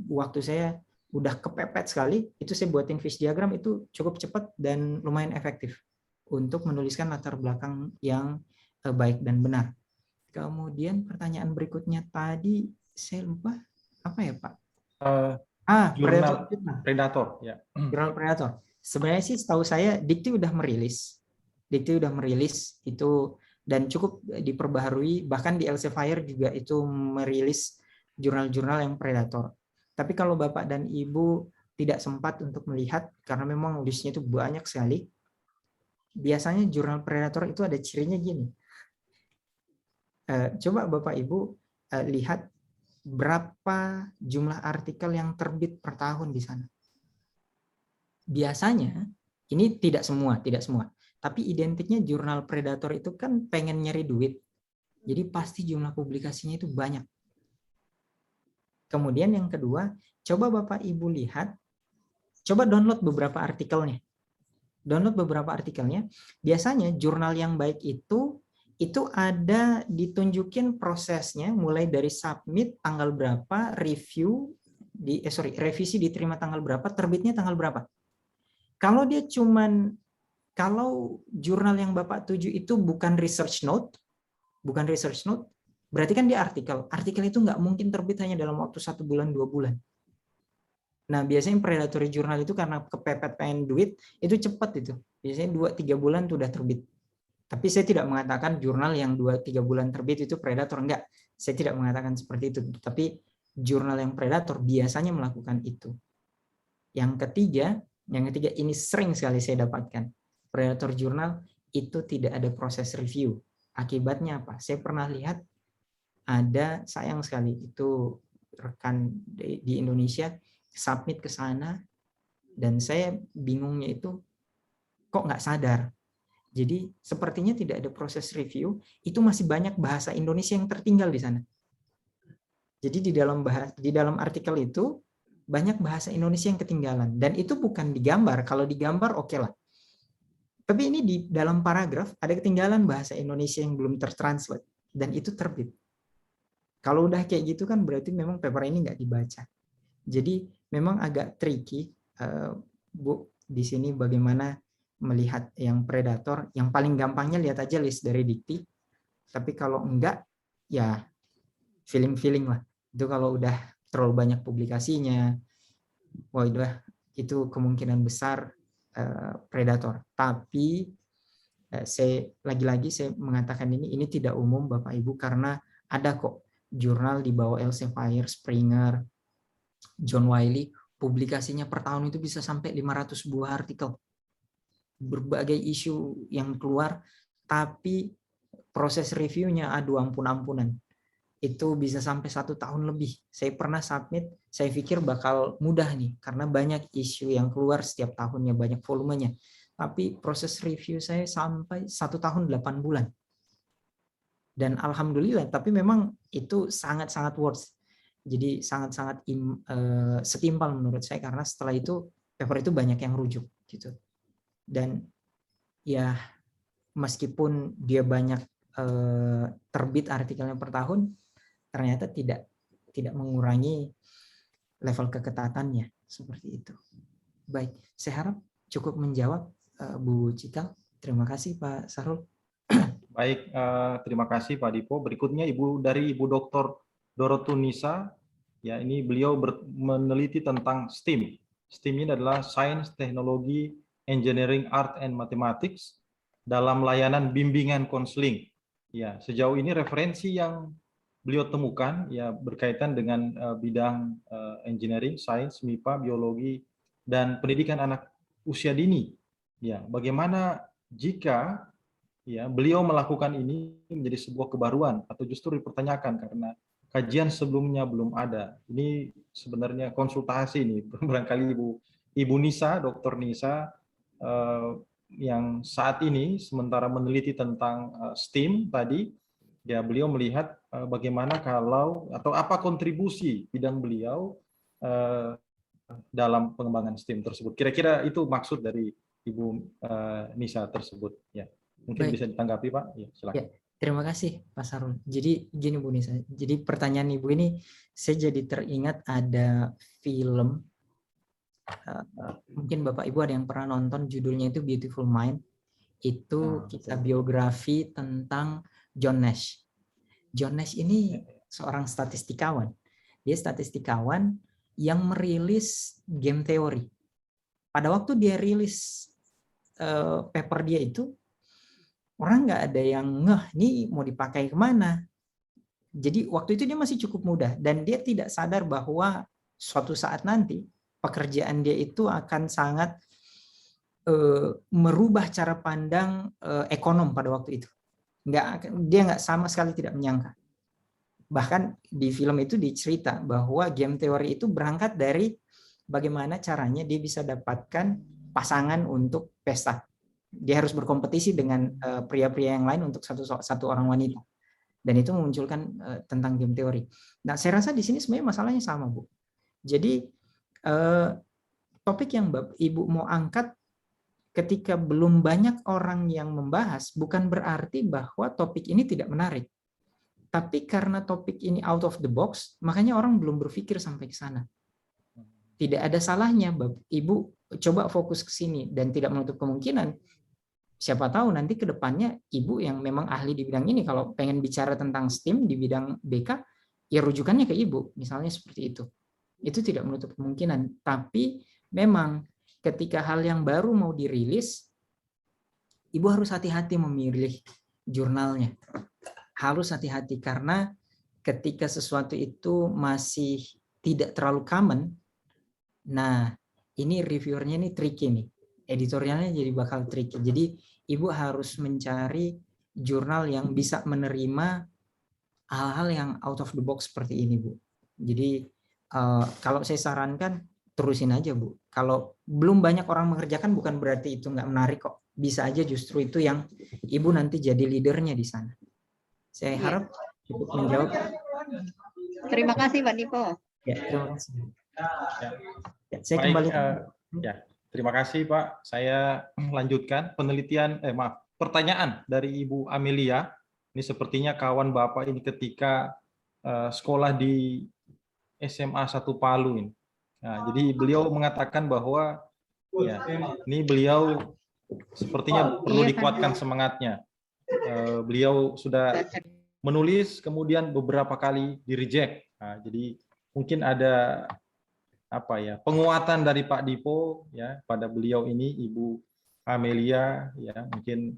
waktu saya udah kepepet sekali, itu saya buatin fish diagram, itu cukup cepat dan lumayan efektif untuk menuliskan latar belakang yang baik dan benar. Kemudian pertanyaan berikutnya tadi saya lupa apa ya Pak? Jurnal predator. Ya. Jurnal predator. Sebenarnya sih setahu saya Dikti udah merilis itu dan cukup diperbaharui, bahkan di Elsevier juga itu merilis jurnal-jurnal yang predator. Tapi kalau Bapak dan Ibu tidak sempat untuk melihat karena memang listnya itu banyak sekali, biasanya jurnal predator itu ada cirinya gini. Coba Bapak Ibu lihat berapa jumlah artikel yang terbit per tahun di sana. Biasanya, ini tidak semua, tapi identiknya jurnal predator itu kan pengen nyari duit. Jadi pasti jumlah publikasinya itu banyak. Kemudian yang kedua, coba Bapak Ibu lihat, coba download beberapa artikelnya. Biasanya jurnal yang baik itu ada ditunjukin prosesnya mulai dari submit tanggal berapa, revisi diterima tanggal berapa, terbitnya tanggal berapa. Kalau jurnal yang Bapak tuju itu bukan research note, berarti kan dia artikel. Artikel itu nggak mungkin terbit hanya dalam waktu 1 bulan, 2 bulan. Nah, biasanya predatory jurnal itu karena kepepet pengen duit, itu cepat itu. Biasanya 2-3 bulan itu udah terbit. Tapi saya tidak mengatakan jurnal yang 2-3 bulan terbit itu predator, enggak. Saya tidak mengatakan seperti itu. Tapi jurnal yang predator biasanya melakukan itu. Yang ketiga ini sering sekali saya dapatkan. Predator jurnal itu tidak ada proses review. Akibatnya apa? Saya pernah lihat ada, sayang sekali, itu rekan di Indonesia submit ke sana, dan saya bingungnya itu kok nggak sadar. Jadi sepertinya tidak ada proses review, itu masih banyak bahasa Indonesia yang tertinggal di sana. Jadi di dalam artikel itu banyak bahasa Indonesia yang ketinggalan, dan itu bukan digambar. Kalau digambar oke lah. Tapi ini di dalam paragraf ada ketinggalan bahasa Indonesia yang belum tertranslate, dan itu terbit. Kalau udah kayak gitu kan berarti memang paper ini nggak dibaca. Jadi memang agak tricky, Bu, di sini bagaimana melihat yang predator. Yang paling gampangnya lihat aja list dari dikti. Tapi kalau enggak, ya feeling-feeling lah. Itu kalau udah terlalu banyak publikasinya, wah itu kemungkinan besar predator. Tapi saya lagi-lagi saya mengatakan ini tidak umum Bapak Ibu, karena ada kok jurnal di bawah Elsevier, Springer, John Wiley, publikasinya per tahun itu bisa sampai 500 buah artikel. Berbagai isu yang keluar, tapi proses reviewnya aduh ampun-ampunan. Itu bisa sampai 1 tahun lebih. Saya pernah submit, saya pikir bakal mudah nih, karena banyak isu yang keluar setiap tahunnya, banyak volumenya. Tapi proses review saya sampai 1 tahun 8 bulan. Dan alhamdulillah, tapi memang itu sangat-sangat worth. Jadi sangat-sangat setimpal menurut saya, karena setelah itu paper itu banyak yang rujuk gitu. Dan ya meskipun dia banyak terbit artikelnya per tahun, ternyata tidak mengurangi level keketatannya seperti itu. Baik, saya harap cukup menjawab Bu Cikal. Terima kasih Pak Sarul. Baik, terima kasih Pak Dipo. Berikutnya Ibu Dr. Dorotunisa. Ya, ini beliau meneliti tentang STEAM. STEAM ini adalah Science, Teknologi, Engineering, Art, and Mathematics dalam layanan bimbingan konseling. Ya, sejauh ini referensi yang beliau temukan ya berkaitan dengan bidang engineering, sains, MIPA, biologi, dan pendidikan anak usia dini. Ya, bagaimana jika ya beliau melakukan ini menjadi sebuah kebaruan atau justru dipertanyakan karena kajian sebelumnya belum ada. Ini sebenarnya konsultasi ini barangkali Ibu Nisa, Dr. Nisa yang saat ini sementara meneliti tentang STEAM tadi, ya beliau melihat bagaimana kalau atau apa kontribusi bidang beliau dalam pengembangan STEAM tersebut. Kira-kira itu maksud dari Ibu Nisa tersebut. Ya. Mungkin Baik. bisa ditanggapi Pak. Ya, silakan. Ya, terima kasih Pak Sarul. Jadi gini Bu Nisa, jadi pertanyaan Ibu ini saya jadi teringat ada film, mungkin Bapak Ibu ada yang pernah nonton, judulnya itu Beautiful Mind. Itu kisah biografi tentang John Nash. John Nash ini seorang statistikawan. Dia statistikawan yang merilis game teori. Pada waktu dia rilis paper dia itu, orang nggak ada yang ngeh, ini mau dipakai kemana. Jadi waktu itu dia masih cukup muda, dan dia tidak sadar bahwa suatu saat nanti pekerjaan dia itu akan sangat merubah cara pandang ekonom pada waktu itu. Dia nggak sama sekali tidak menyangka. Bahkan di film itu dicerita bahwa game teori itu berangkat dari bagaimana caranya dia bisa dapatkan pasangan untuk pesta. Dia harus berkompetisi dengan pria-pria yang lain untuk satu orang wanita. Dan itu memunculkan tentang game teori. Nah, saya rasa di sini sebenarnya masalahnya sama, Bu. Jadi topik yang Ibu mau angkat ketika belum banyak orang yang membahas, bukan berarti bahwa topik ini tidak menarik. Tapi karena topik ini out of the box, makanya orang belum berpikir sampai ke sana. Tidak ada salahnya, Ibu coba fokus ke sini, dan tidak menutup kemungkinan siapa tahu nanti ke depannya Ibu yang memang ahli di bidang ini, kalau pengen bicara tentang STEAM di bidang BK, ya rujukannya ke Ibu, misalnya seperti itu. Itu tidak menutup kemungkinan. Tapi memang ketika hal yang baru mau dirilis, Ibu harus hati-hati memilih jurnalnya. Harus hati-hati karena ketika sesuatu itu masih tidak terlalu common, nah ini reviewernya ini tricky nih, editorialnya jadi bakal tricky. Jadi ibu harus mencari jurnal yang bisa menerima hal-hal yang out of the box seperti ini, Bu. Jadi kalau saya sarankan terusin aja, Bu. Kalau belum banyak orang mengerjakan bukan berarti itu nggak menarik kok. Bisa aja justru itu yang ibu nanti jadi leadernya di sana. Saya harap cukup menjawab. Terima kasih Pak Dipo. Ya, terima kasih. Ya. Saya Baik, kembali. ya, terima kasih Pak. Saya lanjutkan penelitian, pertanyaan dari Ibu Amelia. Ini sepertinya kawan Bapak ini ketika sekolah di SMA 1 Palu ini. Nah, jadi beliau mengatakan bahwa ya, ini beliau sepertinya perlu dikuatkan semangatnya. Beliau sudah menulis, kemudian beberapa kali di-reject. Nah, jadi mungkin ada penguatan dari Pak Dipo ya pada beliau ini, Ibu Amelia, ya mungkin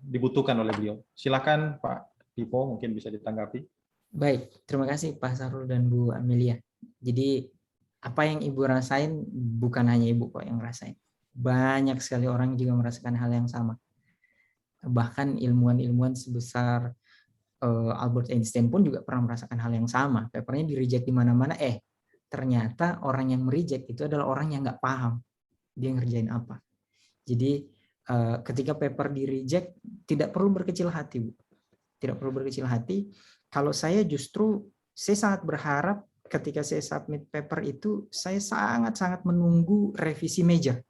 dibutuhkan oleh beliau. Silakan Pak Dipo, mungkin bisa ditanggapi. Baik, terima kasih Pak Sarul dan Bu Amelia. Jadi apa yang Ibu rasain bukan hanya Ibu kok yang rasain. Banyak sekali orang juga merasakan hal yang sama. Bahkan ilmuwan-ilmuwan sebesar Albert Einstein pun juga pernah merasakan hal yang sama. Papernya di-reject di mana-mana. Ternyata orang yang mereject itu adalah orang yang nggak paham dia ngerjain apa. Jadi ketika paper di-reject tidak perlu berkecil hati, Bu. Tidak perlu berkecil hati. Kalau saya sangat berharap ketika saya submit paper itu, saya sangat-sangat menunggu revisi major.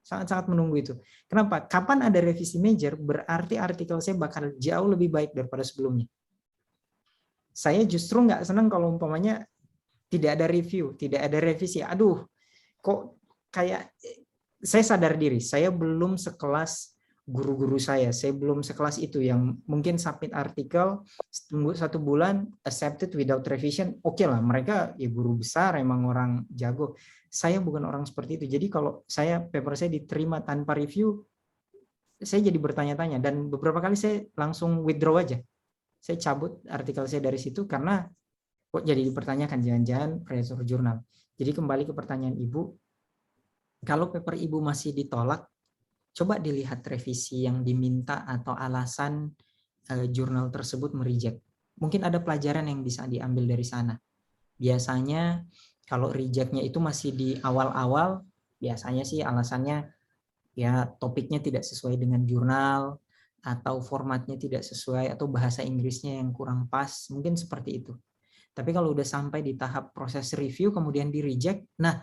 Sangat-sangat menunggu itu. Kenapa? Kapan ada revisi major, berarti artikel saya bakal jauh lebih baik daripada sebelumnya. Saya justru nggak senang kalau umpamanya tidak ada review, tidak ada revisi. Aduh, kok kayak saya sadar diri, saya belum sekelas guru-guru saya belum sekelas itu yang mungkin submit artikel tunggu 1 bulan accepted without revision. Oke lah, mereka ya guru besar, emang orang jago. Saya bukan orang seperti itu. Jadi kalau paper saya diterima tanpa review, saya jadi bertanya-tanya dan beberapa kali saya langsung withdraw aja. Saya cabut artikel saya dari situ karena kok jadi dipertanyakan, jangan-jangan predator jurnal. Jadi kembali ke pertanyaan Ibu, kalau paper Ibu masih ditolak, coba dilihat revisi yang diminta atau alasan jurnal tersebut mereject. Mungkin ada pelajaran yang bisa diambil dari sana. Biasanya kalau rejectnya itu masih di awal-awal, biasanya sih alasannya ya topiknya tidak sesuai dengan jurnal, atau formatnya tidak sesuai, atau bahasa Inggrisnya yang kurang pas, mungkin seperti itu. Tapi kalau udah sampai di tahap proses review kemudian di reject, nah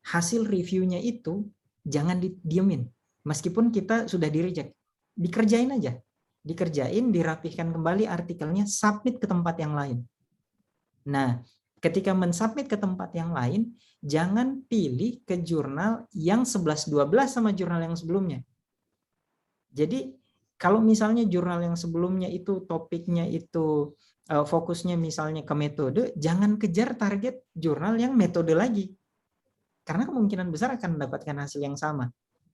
hasil reviewnya itu jangan didiemin. Meskipun kita sudah di-reject, dikerjain aja. Dikerjain, dirapihkan kembali artikelnya, submit ke tempat yang lain. Nah, ketika mensubmit ke tempat yang lain, jangan pilih ke jurnal yang 11-12 sama jurnal yang sebelumnya. Jadi, kalau misalnya jurnal yang sebelumnya itu topiknya itu fokusnya misalnya ke metode, jangan kejar target jurnal yang metode lagi. Karena kemungkinan besar akan mendapatkan hasil yang sama.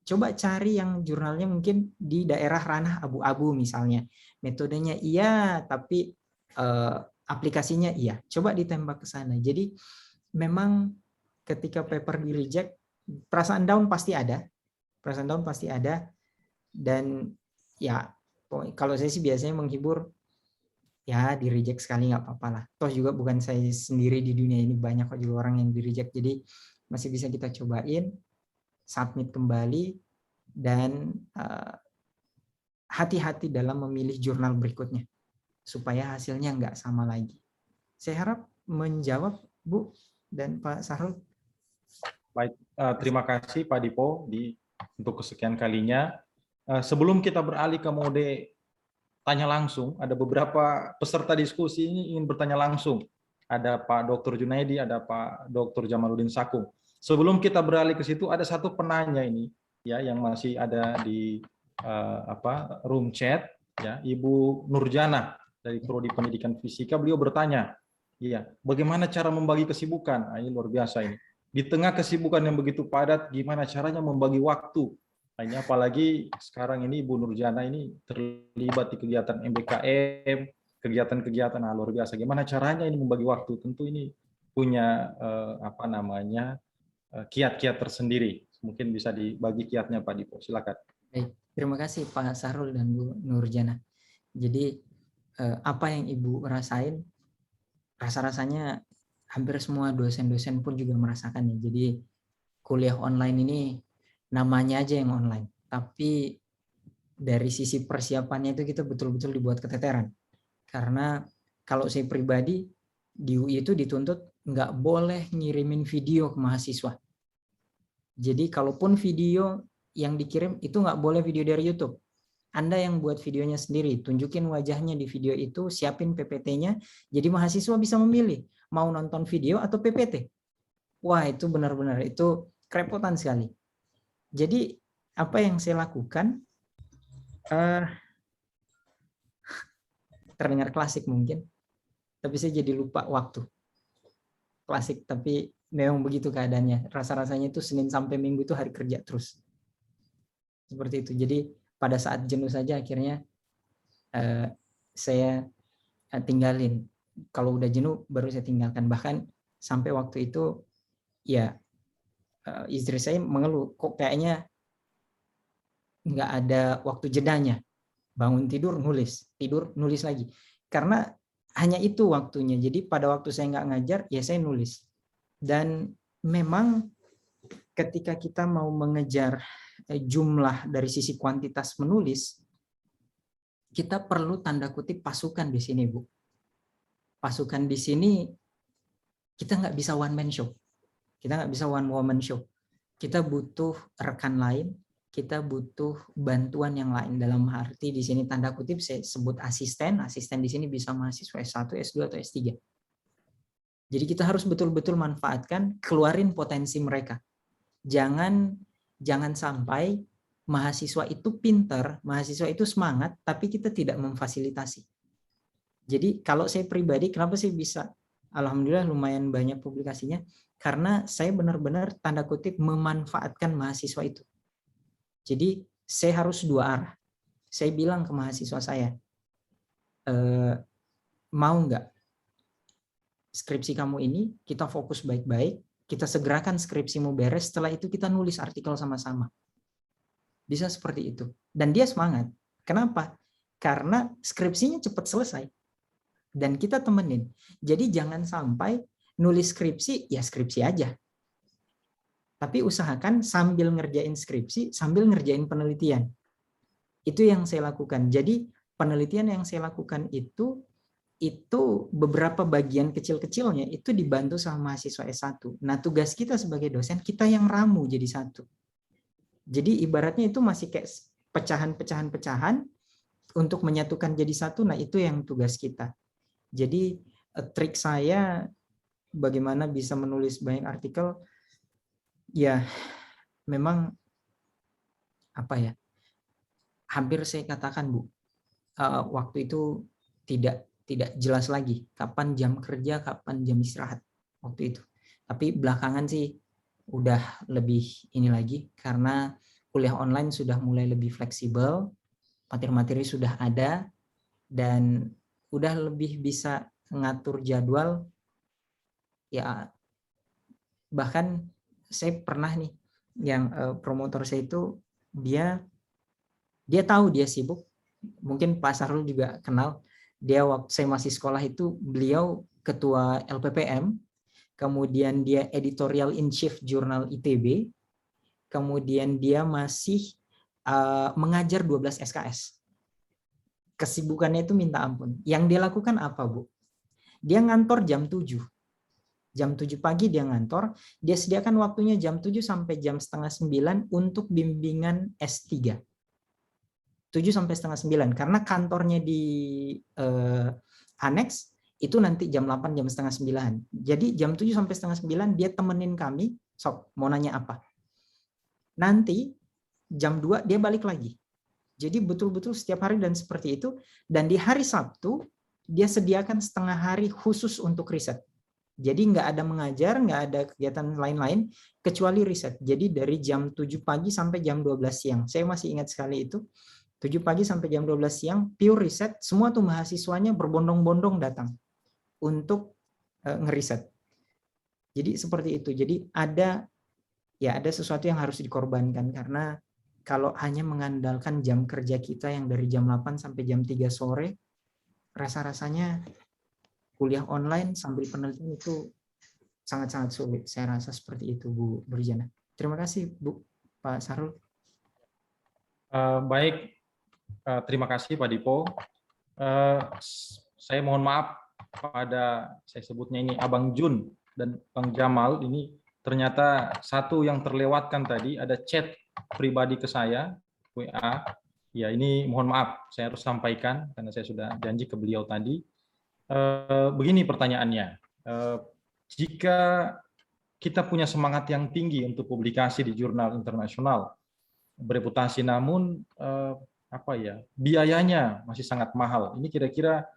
Coba cari yang jurnalnya mungkin di daerah ranah abu-abu misalnya. Metodenya iya, tapi aplikasinya iya. Coba ditembak ke sana. Jadi memang ketika paper di reject, perasaan down pasti ada. Perasaan down pasti ada. Dan ya, kalau saya sih biasanya menghibur, ya di reject sekali nggak apa-apa lah. Toh juga bukan saya sendiri di dunia ini, banyak kok juga orang yang di reject. Jadi masih bisa kita cobain. Submit kembali, dan hati-hati dalam memilih jurnal berikutnya supaya hasilnya nggak sama lagi. Saya harap menjawab Bu dan Pak Sarul. Baik, terima kasih Pak Dipo untuk kesekian kalinya. Sebelum kita beralih ke mode tanya langsung, ada beberapa peserta diskusi ini ingin bertanya langsung. Ada Pak Dr. Junaidi, ada Pak Dr. Jamaluddin Sakung. Sebelum kita beralih ke situ, ada satu penanya ini ya yang masih ada di room chat, ya, Ibu Nurjana dari Prodi Pendidikan Fisika. Beliau bertanya, ya, bagaimana cara membagi kesibukan? Nah, ini luar biasa ini. Di tengah kesibukan yang begitu padat, gimana caranya membagi waktu Ini apalagi sekarang ini Ibu Nurjana ini terlibat di kegiatan MBKM, kegiatan-kegiatan luar biasa. Gimana caranya ini membagi waktu? Tentu ini punya kiat-kiat tersendiri. Mungkin bisa dibagi kiatnya Pak Dipo. Silakan. Baik, terima kasih Pak Sahrul dan Bu Nurjana. Jadi apa yang Ibu rasain, rasa-rasanya hampir semua dosen-dosen pun juga merasakannya. Jadi kuliah online ini namanya aja yang online, tapi dari sisi persiapannya itu kita betul-betul dibuat keteteran. Karena kalau saya pribadi di UI itu dituntut nggak boleh ngirimin video ke mahasiswa. Jadi kalaupun video yang dikirim itu nggak boleh video dari YouTube. Anda yang buat videonya sendiri, tunjukin wajahnya di video itu, siapin PPT-nya, jadi mahasiswa bisa memilih mau nonton video atau PPT. Wah, itu benar-benar itu kerepotan sekali. Jadi apa yang saya lakukan, terdengar klasik mungkin, tapi saya jadi lupa waktu. Klasik, tapi memang begitu keadaannya. Rasa-rasanya itu Senin sampai Minggu itu hari kerja terus. Seperti itu. Jadi pada saat jenuh saja akhirnya saya tinggalin. Kalau udah jenuh baru saya tinggalkan. Bahkan sampai waktu itu ya istri saya mengeluh, kok kayaknya nggak ada waktu jedanya. Bangun tidur nulis lagi. Karena hanya itu waktunya. Jadi pada waktu saya nggak ngajar, ya saya nulis. Dan memang ketika kita mau mengejar jumlah dari sisi kuantitas menulis, kita perlu tanda kutip pasukan di sini, Bu. Pasukan di sini kita nggak bisa one man show. Kita nggak bisa one woman show. Kita butuh rekan lain, kita butuh bantuan yang lain. Dalam arti di sini tanda kutip saya sebut asisten. Asisten di sini bisa mahasiswa S1, S2 atau S3. Jadi kita harus betul-betul manfaatkan, keluarin potensi mereka. Jangan sampai mahasiswa itu pintar, mahasiswa itu semangat, tapi kita tidak memfasilitasi. Jadi kalau saya pribadi, kenapa saya bisa alhamdulillah lumayan banyak publikasinya, karena saya benar-benar tanda kutip memanfaatkan mahasiswa itu. Jadi saya harus dua arah. Saya bilang ke mahasiswa saya, mau nggak skripsi kamu ini kita fokus baik-baik, kita segerakan skripsimu beres, setelah itu kita nulis artikel sama-sama. Bisa seperti itu. Dan dia semangat. Kenapa? Karena skripsinya cepat selesai. Dan kita temenin. Jadi jangan sampai nulis skripsi, ya skripsi aja. Tapi usahakan sambil ngerjain skripsi, sambil ngerjain penelitian. Itu yang saya lakukan. Jadi penelitian yang saya lakukan itu beberapa bagian kecil-kecilnya itu dibantu sama mahasiswa S1. Nah, tugas kita sebagai dosen, kita yang ramu jadi satu. Jadi ibaratnya itu masih kayak pecahan-pecahan untuk menyatukan jadi satu. Nah, itu yang tugas kita. Jadi trik saya bagaimana bisa menulis banyak artikel, ya memang apa ya, hampir saya katakan Bu, waktu itu tidak jelas lagi kapan jam kerja, kapan jam istirahat waktu itu. Tapi belakangan sih udah lebih ini lagi karena kuliah online sudah mulai lebih fleksibel, materi-materi sudah ada dan udah lebih bisa ngatur jadwal. Ya bahkan saya pernah nih yang promotor saya itu dia tahu dia sibuk, mungkin Pak Sahrul juga kenal. Dia waktu saya masih sekolah itu beliau ketua LPPM, kemudian dia editorial in chief jurnal ITB, kemudian dia masih mengajar 12 SKS. Kesibukannya itu minta ampun. Yang dia lakukan apa, Bu? Dia ngantor jam 7. Jam 7 pagi dia ngantor, dia sediakan waktunya jam 7 sampai jam setengah 9 untuk bimbingan S3. 7 sampai setengah 9, karena kantornya di annex itu nanti jam 8, jam setengah 9. Jadi jam 7 sampai setengah 9 dia temenin kami, sok mau nanya apa. Nanti jam 2 dia balik lagi. Jadi betul-betul setiap hari dan seperti itu. Dan di hari Sabtu dia sediakan setengah hari khusus untuk riset. Jadi nggak ada mengajar, nggak ada kegiatan lain-lain kecuali riset. Jadi dari jam 7 pagi sampai jam 12 siang. Saya masih ingat sekali itu. 7 pagi sampai jam 12 siang, pure riset. Semua tuh mahasiswanya berbondong-bondong datang untuk ngeriset. Jadi seperti itu. Jadi ada sesuatu yang harus dikorbankan, karena kalau hanya mengandalkan jam kerja kita yang dari jam 8 sampai jam 3 sore, rasa-rasanya kuliah online sambil penelitian itu sangat-sangat sulit. Saya rasa seperti itu, Bu Nurjana. Terima kasih, Bu. Pak Sarul. Baik, terima kasih Pak Dipo. Saya mohon maaf pada, saya sebutnya ini Abang Jun dan Bang Jamal, ini ternyata satu yang terlewatkan tadi, ada chat pribadi ke saya, WA. Ya, ini mohon maaf, saya harus sampaikan karena saya sudah janji ke beliau tadi. Begini pertanyaannya, jika kita punya semangat yang tinggi untuk publikasi di jurnal internasional bereputasi, namun biayanya masih sangat mahal. Ini kira-kira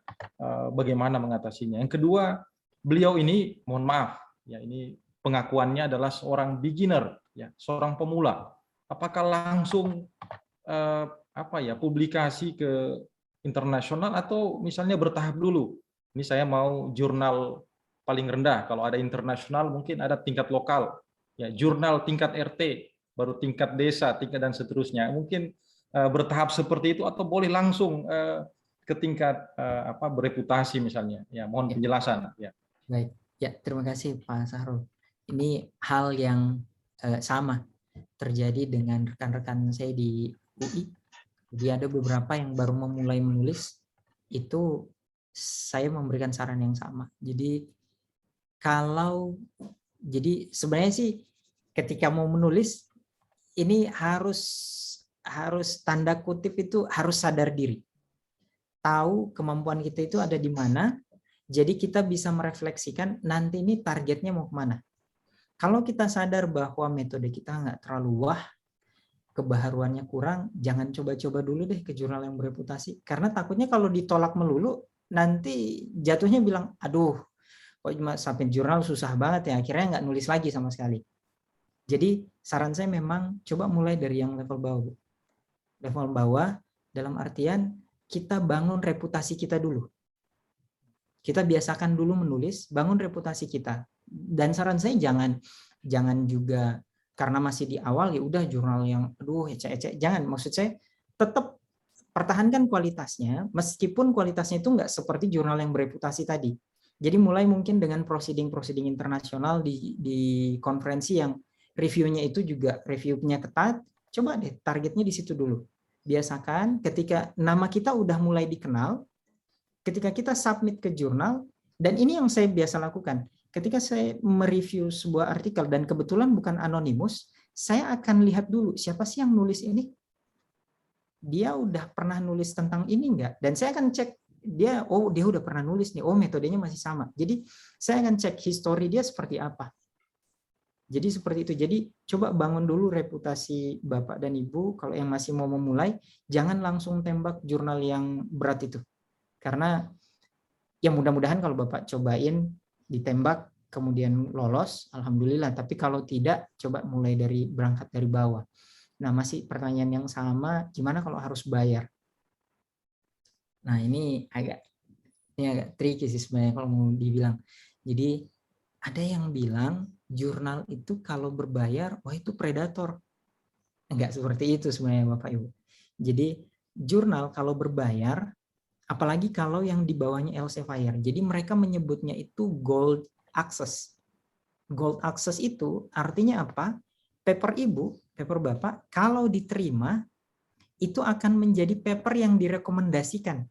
bagaimana mengatasinya? Yang kedua, beliau ini mohon maaf, ya ini pengakuannya adalah seorang beginner, ya seorang pemula. Apakah langsung publikasi ke internasional atau misalnya bertahap dulu? Ini saya mau jurnal paling rendah, kalau ada internasional mungkin ada tingkat lokal, ya jurnal tingkat RT, baru tingkat desa, tingkat dan seterusnya. Mungkin bertahap seperti itu atau boleh langsung ke tingkat bereputasi misalnya. Ya, mohon penjelasan. Ya. Baik, ya terima kasih Pak Sahrul. Ini hal yang sama terjadi dengan rekan-rekan saya di UI. Jadi ada beberapa yang baru memulai menulis, itu saya memberikan saran yang sama. Jadi sebenarnya sih ketika mau menulis ini harus tanda kutip itu harus sadar diri. Tahu kemampuan kita itu ada di mana, jadi kita bisa merefleksikan nanti ini targetnya mau kemana. Kalau kita sadar bahwa metode kita nggak terlalu wah, kebaharuannya kurang, jangan coba-coba dulu deh ke jurnal yang bereputasi. Karena takutnya kalau ditolak melulu, nanti jatuhnya bilang, aduh, kok cuma sampai jurnal susah banget ya, akhirnya nggak nulis lagi sama sekali. Jadi saran saya memang coba mulai dari yang level bawah. Level bawah dalam artian kita bangun reputasi kita dulu. Kita biasakan dulu menulis, bangun reputasi kita. Dan saran saya jangan juga karena masih di awal ya udah jurnal yang ecek-ecek, jangan. Maksud saya tetap pertahankan kualitasnya meskipun kualitasnya itu nggak seperti jurnal yang bereputasi tadi. Jadi mulai mungkin dengan proceeding internasional di konferensi yang reviewnya itu juga reviewnya ketat, coba deh targetnya di situ dulu. Biasakan ketika nama kita udah mulai dikenal, ketika kita submit ke jurnal, dan ini yang saya biasa lakukan. Ketika saya mereview sebuah artikel dan kebetulan bukan anonimus, saya akan lihat dulu siapa sih yang nulis ini. Dia udah pernah nulis tentang ini enggak? Dan saya akan cek dia udah pernah nulis nih. Oh, metodenya masih sama. Jadi saya akan cek history dia seperti apa. Jadi seperti itu. Jadi coba bangun dulu reputasi Bapak dan Ibu. Kalau yang masih mau memulai, jangan langsung tembak jurnal yang berat itu. Karena ya mudah-mudahan kalau Bapak cobain ditembak kemudian lolos, alhamdulillah. Tapi kalau tidak, coba mulai berangkat dari bawah. Nah, masih pertanyaan yang sama, gimana kalau harus bayar? Nah, ini agak tricky sih sebenarnya kalau mau dibilang. Jadi ada yang bilang jurnal itu kalau berbayar, wah itu predator. Enggak seperti itu sebenarnya Bapak Ibu. Jadi jurnal kalau berbayar, apalagi kalau yang di bawahnya Elsevier. Jadi mereka menyebutnya itu gold access. Gold access itu artinya apa? Paper Ibu, paper Bapak, kalau diterima, itu akan menjadi paper yang direkomendasikan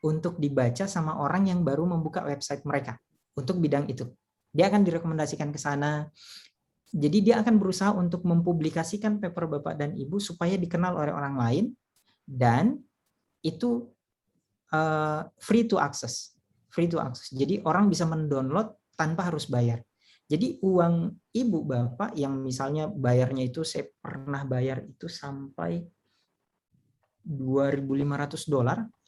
untuk dibaca sama orang yang baru membuka website mereka untuk bidang itu. Dia akan direkomendasikan ke sana. Jadi dia akan berusaha untuk mempublikasikan paper Bapak dan Ibu supaya dikenal oleh orang lain, dan itu free to access. Free to access. Jadi orang bisa mendownload tanpa harus bayar. Jadi uang Ibu Bapak yang misalnya bayarnya itu, saya pernah bayar itu sampai $2.500,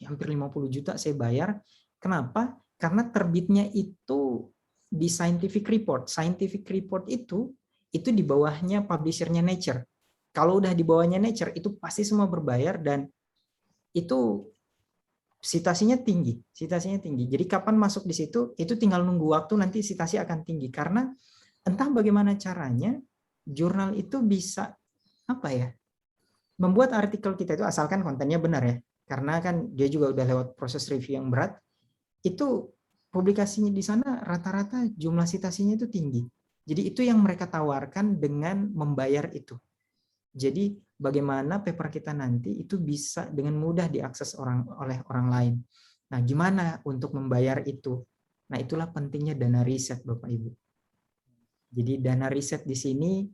hampir 50 juta saya bayar. Kenapa? Karena terbitnya itu di scientific report. Scientific report itu di bawahnya publishernya Nature. Kalau udah di bawahnya Nature itu pasti semua berbayar dan itu citasinya tinggi, Jadi kapan masuk di situ itu tinggal nunggu waktu, nanti citasi akan tinggi karena entah bagaimana caranya jurnal itu bisa apa ya? Membuat artikel kita itu asalkan kontennya benar ya. Karena kan dia juga udah lewat proses review yang berat. Itu publikasinya di sana rata-rata jumlah citasinya itu tinggi. Jadi itu yang mereka tawarkan dengan membayar itu. Jadi bagaimana paper kita nanti itu bisa dengan mudah diakses oleh orang lain. Nah, gimana untuk membayar itu? Nah, itulah pentingnya dana riset, Bapak Ibu. Jadi dana riset di sini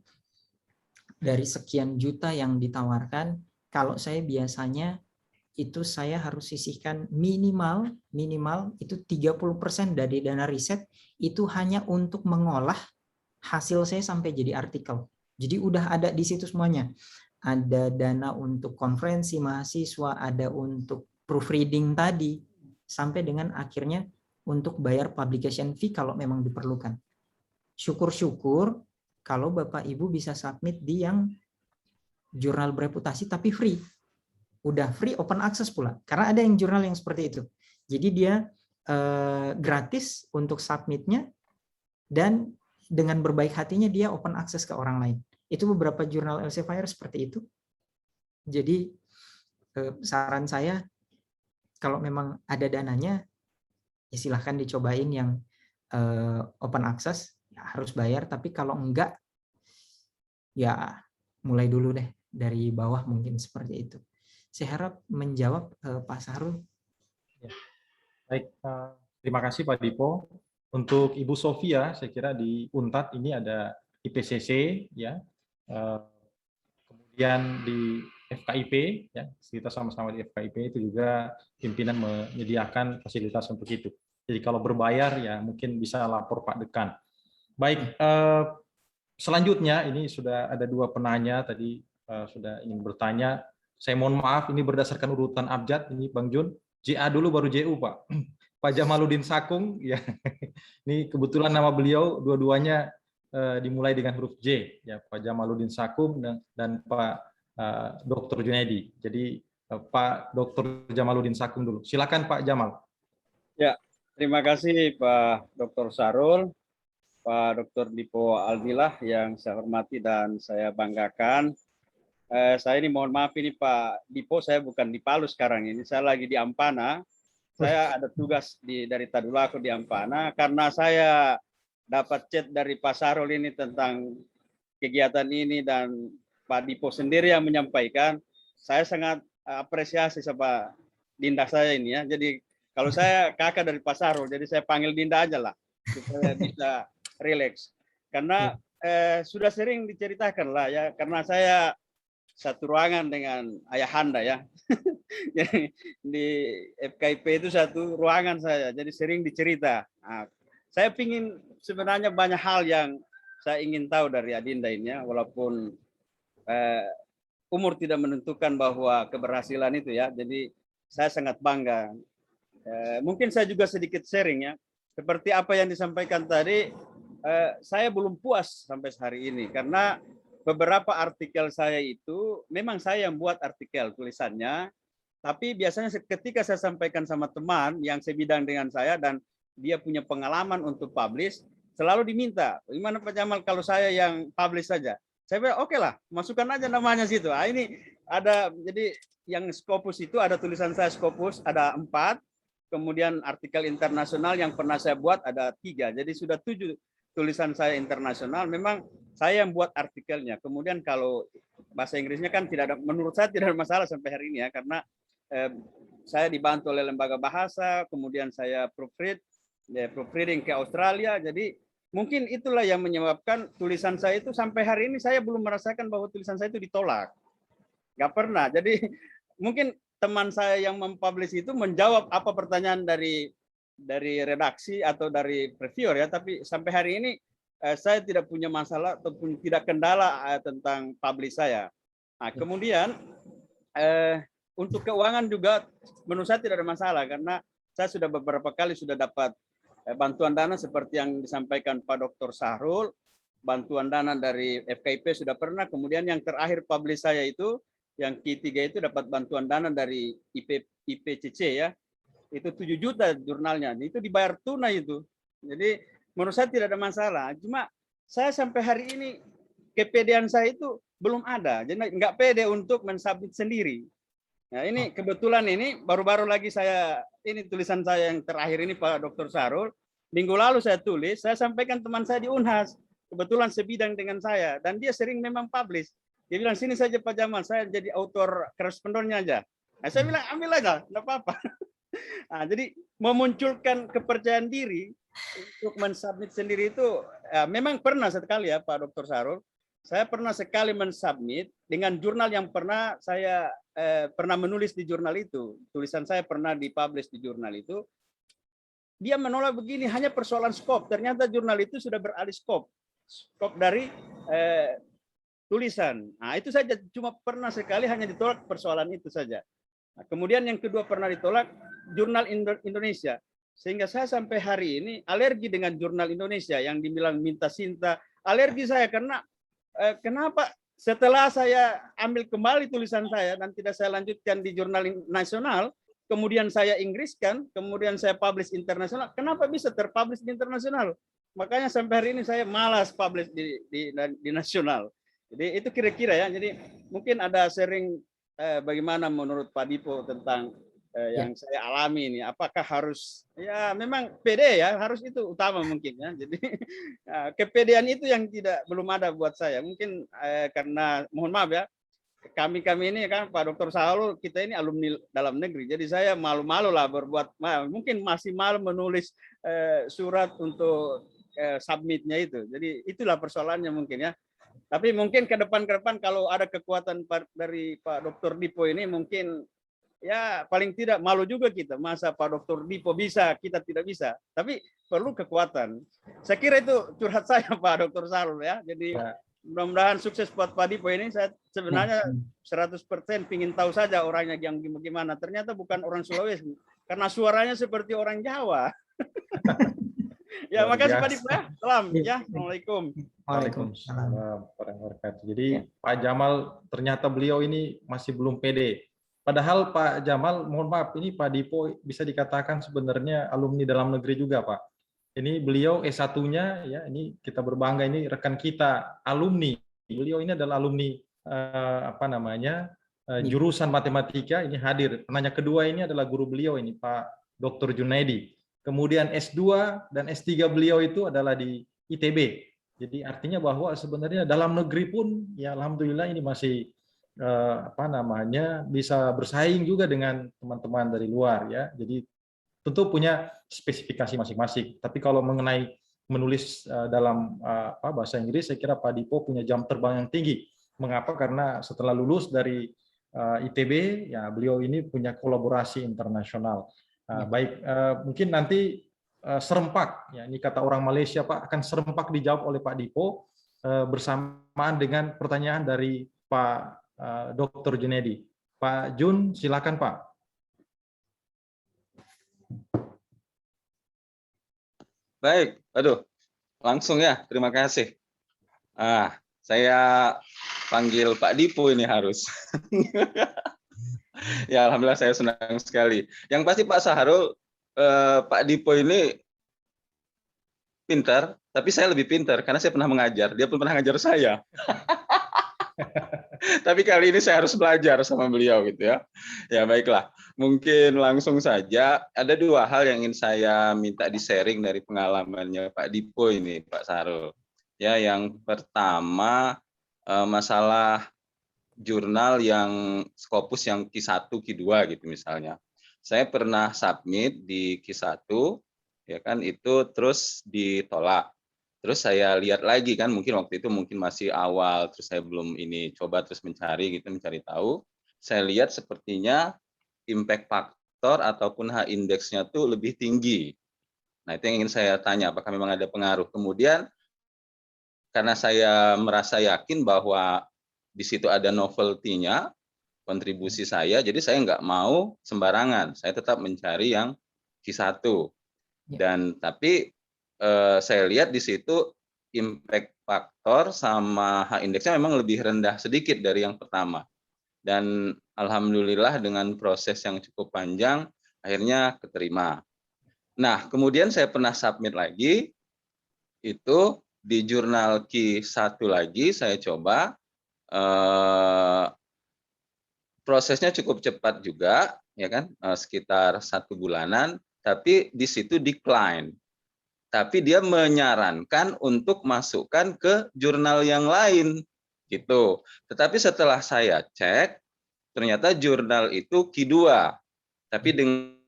dari sekian juta yang ditawarkan, kalau saya biasanya itu saya harus sisihkan minimal itu 30% dari dana riset itu hanya untuk mengolah hasil saya sampai jadi artikel. Jadi udah ada di situ semuanya. Ada dana untuk konferensi mahasiswa, ada untuk proofreading tadi, sampai dengan akhirnya untuk bayar publication fee kalau memang diperlukan. Syukur-syukur kalau Bapak Ibu bisa submit di yang jurnal bereputasi tapi free. Udah free open access pula. Karena ada yang jurnal yang seperti itu. Jadi dia gratis untuk submitnya dan dengan berbaik hatinya dia open access ke orang lain. Itu beberapa jurnal Elsevier seperti itu. Jadi saran saya kalau memang ada dananya ya silahkan dicobain yang open access, ya harus bayar, tapi kalau enggak ya mulai dulu deh dari bawah mungkin seperti itu. Saya harap menjawab Pak Sahrul. Ya. Baik, terima kasih Pak Dipo. Untuk Ibu Sofia, saya kira di UNTAD ini ada IPCC, ya. Kemudian di FKIP, ya, kita sama-sama di FKIP itu juga pimpinan menyediakan fasilitas untuk itu. Jadi kalau berbayar ya mungkin bisa lapor Pak Dekan. Baik, selanjutnya ini sudah ada dua penanya tadi sudah ingin bertanya. Saya mohon maaf ini berdasarkan urutan abjad ini Bang Jun. JA dulu baru JU Pak. Pak Jamaluddin Sakung, ya. Ini kebetulan nama beliau dua-duanya dimulai dengan huruf J, ya Pak Jamaluddin Sakung dan Pak Dr. Junaidi. Jadi Pak Dr. Jamaluddin Sakung dulu. Silakan Pak Jamal. Ya, terima kasih Pak Dr. Sarul, Pak Dr. Dipo Aldilah yang saya hormati dan saya banggakan. Saya ini mohon maaf ini Pak Dipo, saya bukan di Palu sekarang ini, saya lagi di Ampana. Saya ada tugas dari Tadulako di Ampana karena saya dapat chat dari Pak Sarul ini tentang kegiatan ini dan Pak Dipo sendiri yang menyampaikan. Saya sangat apresiasi sama Dinda saya ini ya. Jadi kalau saya kakak dari Pak Sarul, jadi saya panggil Dinda aja lah supaya bisa rileks. Karena sudah sering diceritakan lah ya, karena saya satu ruangan dengan ayahanda ya. Jadi di FKIP itu satu ruangan saya, jadi sering dicerita. Nah, saya ingin sebenarnya banyak hal yang saya ingin tahu dari Adinda ini ya, walaupun umur tidak menentukan bahwa keberhasilan itu ya. Jadi saya sangat bangga. Mungkin saya juga sedikit sharing ya, seperti apa yang disampaikan tadi. Saya belum puas sampai hari ini karena beberapa artikel saya itu memang saya yang buat artikel tulisannya, tapi biasanya ketika saya sampaikan sama teman yang sebidang dengan saya dan dia punya pengalaman untuk publish, selalu diminta, gimana Pak Jamal kalau saya yang publish saja? Saya bilang oke lah, masukkan aja namanya situ. Nah, ini ada, jadi yang Scopus itu ada tulisan saya Scopus ada 4, kemudian artikel internasional yang pernah saya buat ada 3, jadi sudah 7 tulisan saya internasional. Memang saya yang buat artikelnya. Kemudian kalau bahasa Inggrisnya kan tidak ada, menurut saya tidak ada masalah sampai hari ini ya, karena saya dibantu oleh lembaga bahasa, kemudian saya proofreading ke Australia. Jadi mungkin itulah yang menyebabkan tulisan saya itu sampai hari ini saya belum merasakan bahwa tulisan saya itu ditolak. Nggak pernah. Jadi mungkin teman saya yang mempublish itu menjawab apa pertanyaan dari redaksi atau dari reviewer ya, tapi sampai hari ini saya tidak punya masalah ataupun tidak kendala tentang publish saya. Nah, kemudian untuk keuangan juga menurut saya tidak ada masalah karena saya sudah beberapa kali sudah dapat bantuan dana seperti yang disampaikan Pak Dr. Sahrul, bantuan dana dari FKIP sudah pernah, kemudian yang terakhir publish saya itu, yang ketiga itu dapat bantuan dana dari IPCC ya, itu 7 juta jurnalnya, itu dibayar tunai itu. Jadi menurut saya tidak ada masalah, cuma saya sampai hari ini kepedean saya itu belum ada, jadi nggak pede untuk mensubmit sendiri. Nah ini kebetulan ini baru-baru lagi saya, ini tulisan saya yang terakhir ini Pak Dr. Sahrul, minggu lalu saya tulis, saya sampaikan teman saya di Unhas, kebetulan sebidang dengan saya, dan dia sering memang publish. Dia bilang, sini saja Pak Jamal, saya jadi autor korespondennya aja. Nah, saya bilang, ambil aja, enggak apa-apa. Nah, jadi memunculkan kepercayaan diri untuk mensubmit sendiri itu, ya, memang pernah sekali ya Pak Dr. Sahrul, saya pernah sekali mensubmit dengan jurnal yang pernah saya pernah menulis di jurnal itu. Tulisan saya pernah dipublish di jurnal itu. Dia menolak begini, hanya persoalan skop. Ternyata jurnal itu sudah beralih skop dari tulisan. Nah, itu saja, cuma pernah sekali hanya ditolak persoalan itu saja. Nah, kemudian yang kedua pernah ditolak jurnal Indonesia. Sehingga saya sampai hari ini alergi dengan jurnal Indonesia yang dibilang minta cinta. Alergi saya karena kenapa setelah saya ambil kembali tulisan saya dan tidak saya lanjutkan di jurnal nasional, kemudian saya Inggriskan, kemudian saya publish internasional, kenapa bisa terpublish di internasional? Makanya sampai hari ini saya malas publish di nasional. Jadi itu kira-kira ya. Jadi mungkin ada sharing bagaimana menurut Pak Dipo tentang yang saya alami ini, apakah harus, ya memang pede ya, harus itu utama mungkin ya. Jadi kepedean itu yang belum ada buat saya. Mungkin karena mohon maaf ya, kami ini kan Pak Dr. Sahrul, kita ini alumni dalam negeri, jadi saya malu-malu lah berbuat, mungkin masih malu menulis surat untuk submitnya itu. Jadi itulah persoalannya mungkin ya. Tapi mungkin ke depan kalau ada kekuatan dari Pak Dr. Dipo ini, mungkin ya paling tidak malu juga kita, masa Pak Dr. Dipo bisa, kita tidak bisa. Tapi perlu kekuatan. Saya kira itu curhat saya Pak Dr. Sahrul ya. Jadi mudah-mudahan sukses buat Pak Dipo ini. Saya sebenarnya 100% ingin tahu saja orangnya yang gimana. Ternyata bukan orang Sulawesi, karena suaranya seperti orang Jawa. Ya, makasih Pak Dipo ya. Salam ya. Assalamualaikum. Waalaikumsalam warahmatullahi wabarakatuh. Jadi Pak Jamal, ternyata beliau ini masih belum pede. Padahal Pak Jamal, mohon maaf, ini Pak Dipo bisa dikatakan sebenarnya alumni dalam negeri juga, Pak. Ini beliau S1-nya, ya, ini kita berbangga, ini rekan kita, alumni. Beliau ini adalah alumni jurusan matematika, ini hadir. Penanya kedua ini adalah guru beliau ini, Pak Dr. Junaidi. Kemudian S2 dan S3 beliau itu adalah di ITB. Jadi artinya bahwa sebenarnya dalam negeri pun, ya alhamdulillah ini masih bisa bersaing juga dengan teman-teman dari luar ya. Jadi tentu punya spesifikasi masing-masing. Tapi kalau mengenai menulis dalam bahasa Inggris, saya kira Pak Dipo punya jam terbang yang tinggi. Mengapa? Karena setelah lulus dari ITB, ya beliau ini punya kolaborasi internasional. Baik, mungkin nanti serempak, ya ini kata orang Malaysia Pak, akan serempak dijawab oleh Pak Dipo bersamaan dengan pertanyaan dari Pak Dr. Junaidi. Pak Jun, silakan Pak. Baik, langsung ya, terima kasih. Saya panggil Pak Dipo ini harus. Ya, alhamdulillah saya senang sekali. Yang pasti Pak Sahrul, Pak Dipo ini pintar, tapi saya lebih pintar karena saya pernah mengajar. Dia pun pernah mengajar saya. Tapi kali ini saya harus belajar sama beliau gitu ya. Ya baiklah, mungkin langsung saja. Ada dua hal yang ingin saya minta di-sharing dari pengalamannya Pak Dipo ini, Pak Sahrul. Ya, yang pertama masalah jurnal yang Scopus yang Q1, Q2 gitu misalnya. Saya pernah submit di Q1, ya kan, itu terus ditolak. Terus saya lihat lagi kan, mungkin waktu itu masih awal, terus saya belum ini coba terus mencari tahu. Saya lihat sepertinya impact factor ataupun H indeksnya tuh lebih tinggi. Nah, itu yang ingin saya tanya, apakah memang ada pengaruh. Kemudian karena saya merasa yakin bahwa di situ ada novelty-nya, kontribusi saya, jadi saya nggak mau sembarangan. Saya tetap mencari yang Q1. Dan tapi saya lihat di situ impact faktor sama H-indeksnya memang lebih rendah sedikit dari yang pertama. Dan alhamdulillah dengan proses yang cukup panjang akhirnya keterima. Nah, kemudian saya pernah submit lagi, itu di jurnal Q1 lagi saya coba, prosesnya cukup cepat juga, ya kan, sekitar 1 bulanan, tapi di situ decline. Tapi dia menyarankan untuk masukkan ke jurnal yang lain, gitu. Tetapi setelah saya cek, ternyata jurnal itu Q2, tapi dengan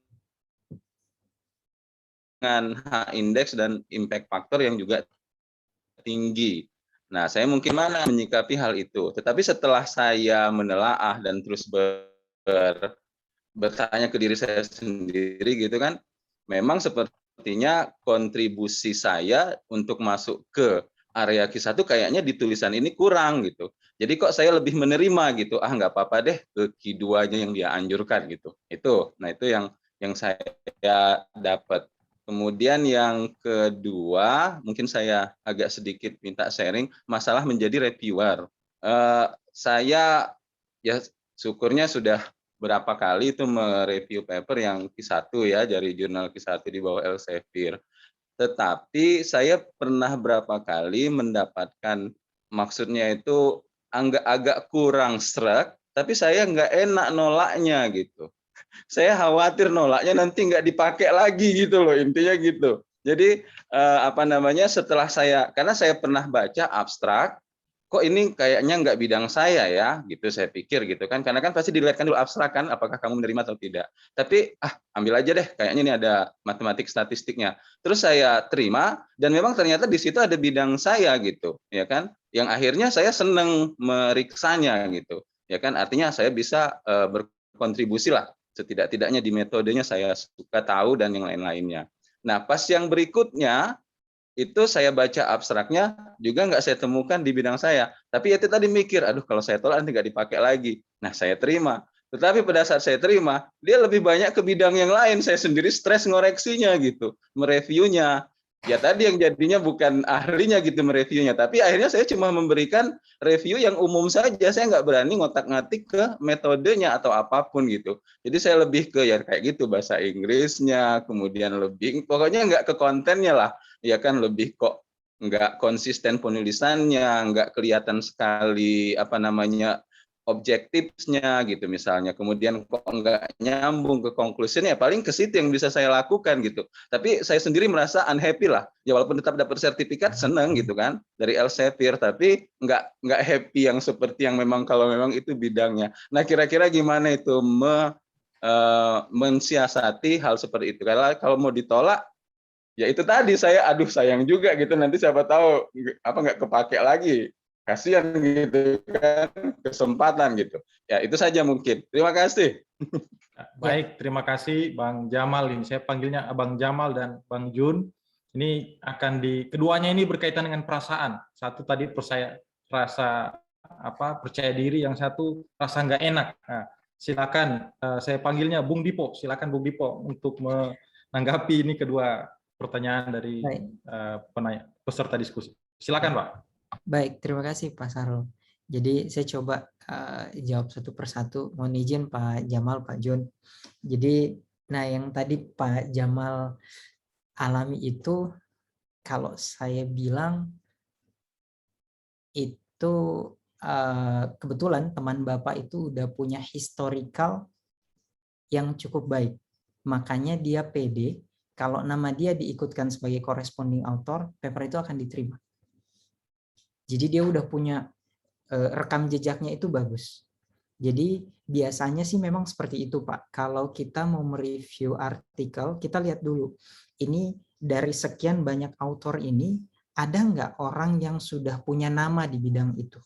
H-index dan impact factor yang juga tinggi. Nah, saya mungkin mana menyikapi hal itu. Tetapi setelah saya menelaah dan terus bertanya ke diri saya sendiri gitu kan, memang sepertinya kontribusi saya untuk masuk ke area Q1 kayaknya di tulisan ini kurang gitu. Jadi kok saya lebih menerima gitu, nggak apa-apa deh ke Q2-nya yang dia anjurkan gitu. Nah itu yang saya dapat. Kemudian yang kedua, mungkin saya agak sedikit minta sharing masalah menjadi reviewer. Saya ya syukurnya sudah berapa kali itu mereview paper yang Q1 ya, dari jurnal Q1 di bawah Elsevier. Tetapi saya pernah berapa kali mendapatkan, maksudnya itu agak kurang sreg, tapi saya nggak enak nolaknya gitu. Saya khawatir nolaknya nanti nggak dipakai lagi gitu loh, intinya gitu. Jadi setelah karena saya pernah baca abstrak, kok ini kayaknya nggak bidang saya ya, gitu saya pikir gitu kan, karena kan pasti dilihatkan dulu abstrak kan, apakah kamu menerima atau tidak. Tapi ambil aja deh, kayaknya ini ada matematik statistiknya. Terus saya terima, dan memang ternyata di situ ada bidang saya gitu, ya kan, yang akhirnya saya seneng meriksanya gitu, ya kan, artinya saya bisa berkontribusi lah, setidak-tidaknya di metodenya saya suka tahu dan yang lain-lainnya. Nah, pas yang berikutnya, itu saya baca abstraknya juga nggak saya temukan di bidang saya. Tapi itu tadi mikir, aduh kalau saya tolak nanti nggak dipakai lagi. Nah, saya terima. Tetapi pada saat saya terima, dia lebih banyak ke bidang yang lain. Saya sendiri stres ngoreksinya gitu, mereviewnya. Ya tadi yang jadinya bukan ahlinya gitu mereviewnya. Tapi akhirnya saya cuma memberikan review yang umum saja. Saya nggak berani ngotak-ngatik ke metodenya atau apapun gitu. Jadi saya lebih ke ya kayak gitu, bahasa Inggrisnya, kemudian lebih, pokoknya nggak ke kontennya lah. Ya kan, lebih kok nggak konsisten penulisannya, nggak kelihatan sekali objektifnya gitu misalnya, kemudian kok nggak nyambung ke konklusinya, paling ke situ yang bisa saya lakukan gitu. Tapi saya sendiri merasa unhappy lah, ya walaupun tetap dapat sertifikat seneng gitu kan dari Elsevier, tapi nggak happy yang seperti yang memang kalau memang itu bidangnya. Nah kira-kira gimana itu mensiasati hal seperti itu, karena kalau mau ditolak ya itu tadi, saya sayang juga gitu, nanti siapa tahu nggak kepake lagi, kasihan gitu kan, kesempatan gitu ya. Itu saja mungkin, terima kasih. Baik, terima kasih Bang Jamal. Ini saya panggilnya Abang Jamal dan Bang Jun. Ini keduanya ini berkaitan dengan perasaan. Satu tadi rasa percaya diri, yang satu rasa nggak enak. Nah, silakan saya panggilnya Bung Dipo. Silakan Bung Dipo untuk menanggapi ini kedua pertanyaan dari peserta diskusi. Silakan, Pak. Baik, terima kasih Pak Sarul. Jadi saya coba jawab satu persatu. Mohon izin Pak Jamal, Pak Jun. Jadi, yang tadi Pak Jamal alami itu, kalau saya bilang itu kebetulan teman Bapak itu udah punya historical yang cukup baik. Makanya dia pede kalau nama dia diikutkan sebagai corresponding author, paper itu akan diterima. Jadi dia udah punya rekam jejaknya itu bagus. Jadi biasanya sih memang seperti itu Pak. Kalau kita mau mereview artikel, kita lihat dulu. Ini dari sekian banyak author ini, ada nggak orang yang sudah punya nama di bidang itu?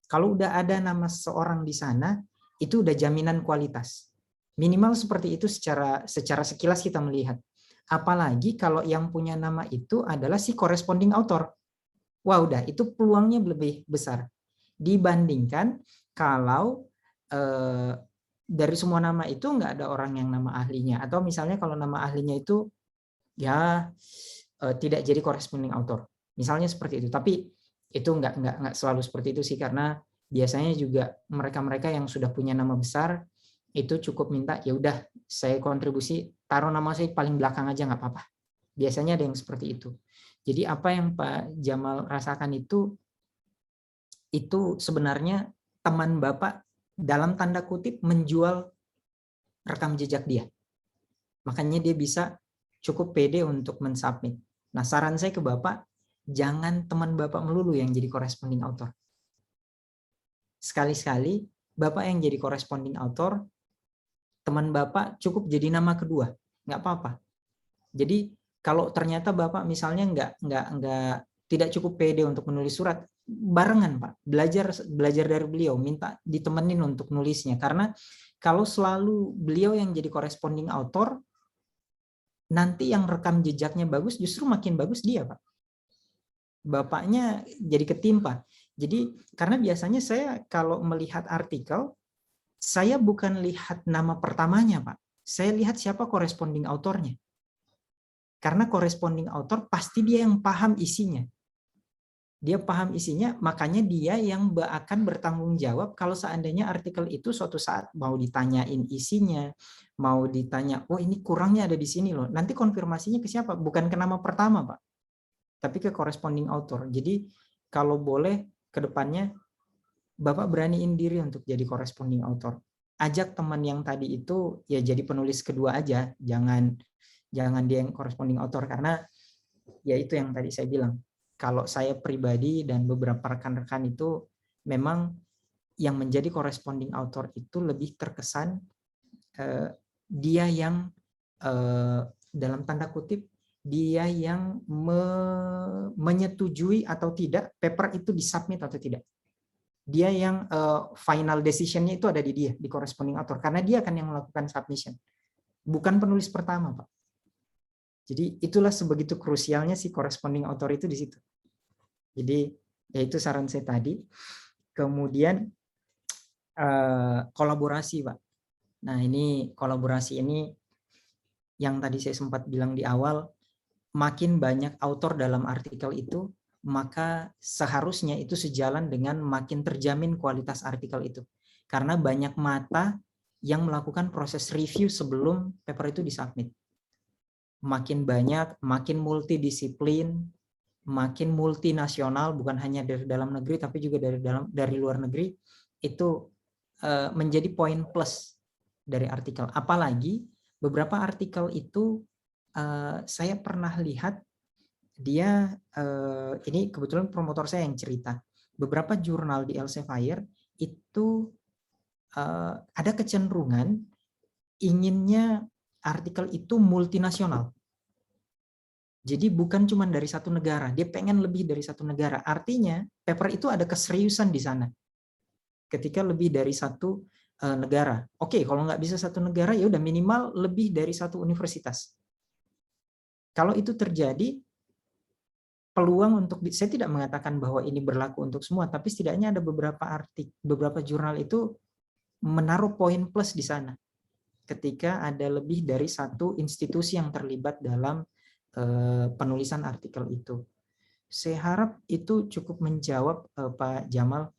Kalau udah ada nama seseorang di sana, itu udah jaminan kualitas. Minimal seperti itu secara sekilas kita melihat. Apalagi kalau yang punya nama itu adalah si corresponding author. Wah, udah itu peluangnya lebih besar dibandingkan kalau dari semua nama itu nggak ada orang yang nama ahlinya, atau misalnya kalau nama ahlinya itu ya tidak jadi corresponding author. Misalnya seperti itu. Tapi itu nggak selalu seperti itu sih, karena biasanya juga mereka-mereka yang sudah punya nama besar itu cukup minta, ya udah saya kontribusi, taruh nama saya paling belakang aja nggak apa-apa. Biasanya ada yang seperti itu. Jadi apa yang Pak Jamal rasakan itu sebenarnya teman Bapak dalam tanda kutip menjual rekam jejak dia. Makanya dia bisa cukup pede untuk mensubmit. Nah, saran saya ke Bapak, jangan teman Bapak melulu yang jadi corresponding author. Sekali-sekali Bapak yang jadi corresponding author, teman Bapak cukup jadi nama kedua, nggak apa-apa. Jadi kalau ternyata Bapak misalnya tidak cukup pede untuk menulis surat, barengan Pak, belajar dari beliau, minta ditemenin untuk nulisnya. Karena kalau selalu beliau yang jadi corresponding author, nanti yang rekam jejaknya bagus justru makin bagus dia, Pak. Bapaknya jadi ketimpa. Jadi karena biasanya saya kalau melihat artikel, saya bukan lihat nama pertamanya, Pak. Saya lihat siapa corresponding authornya. Karena corresponding author pasti dia yang paham isinya. Dia paham isinya, makanya dia yang akan bertanggung jawab kalau seandainya artikel itu suatu saat mau ditanyain isinya, mau ditanya, oh ini kurangnya ada di sini loh. Nanti konfirmasinya ke siapa? Bukan ke nama pertama, Pak. Tapi ke corresponding author. Jadi kalau boleh ke depannya, Bapak beraniin diri untuk jadi corresponding author. Ajak teman yang tadi itu ya jadi penulis kedua aja, jangan dia yang corresponding author, karena ya itu yang tadi saya bilang. Kalau saya pribadi dan beberapa rekan-rekan itu memang yang menjadi corresponding author itu lebih terkesan dia yang dalam tanda kutip dia yang menyetujui atau tidak paper itu disubmit atau tidak. Dia yang final decision-nya itu ada di dia, di corresponding author, karena dia akan yang melakukan submission. Bukan penulis pertama, Pak. Jadi itulah sebegitu krusialnya si corresponding author itu di situ. Jadi ya itu saran saya tadi. Kemudian kolaborasi, Pak. Nah ini kolaborasi ini yang tadi saya sempat bilang di awal, makin banyak author dalam artikel itu, maka seharusnya itu sejalan dengan makin terjamin kualitas artikel itu. Karena banyak mata yang melakukan proses review sebelum paper itu disubmit. Makin banyak, makin multidisiplin, makin multinasional, bukan hanya dari dalam negeri tapi juga dari luar negeri, itu menjadi poin plus dari artikel. Apalagi beberapa artikel itu saya pernah lihat dia ini kebetulan promotor saya yang cerita, beberapa jurnal di Elsevier itu ada kecenderungan inginnya artikel itu multinasional. Jadi bukan cuma dari satu negara, dia pengen lebih dari satu negara. Artinya paper itu ada keseriusan di sana. Ketika lebih dari satu negara. Oke, kalau nggak bisa satu negara, ya udah minimal lebih dari satu universitas. Kalau itu terjadi, peluang untuk, saya tidak mengatakan bahwa ini berlaku untuk semua, tapi setidaknya ada beberapa jurnal itu menaruh poin plus di sana. Ketika ada lebih dari satu institusi yang terlibat dalam penulisan artikel itu. Saya harap itu cukup menjawab Pak Jamal.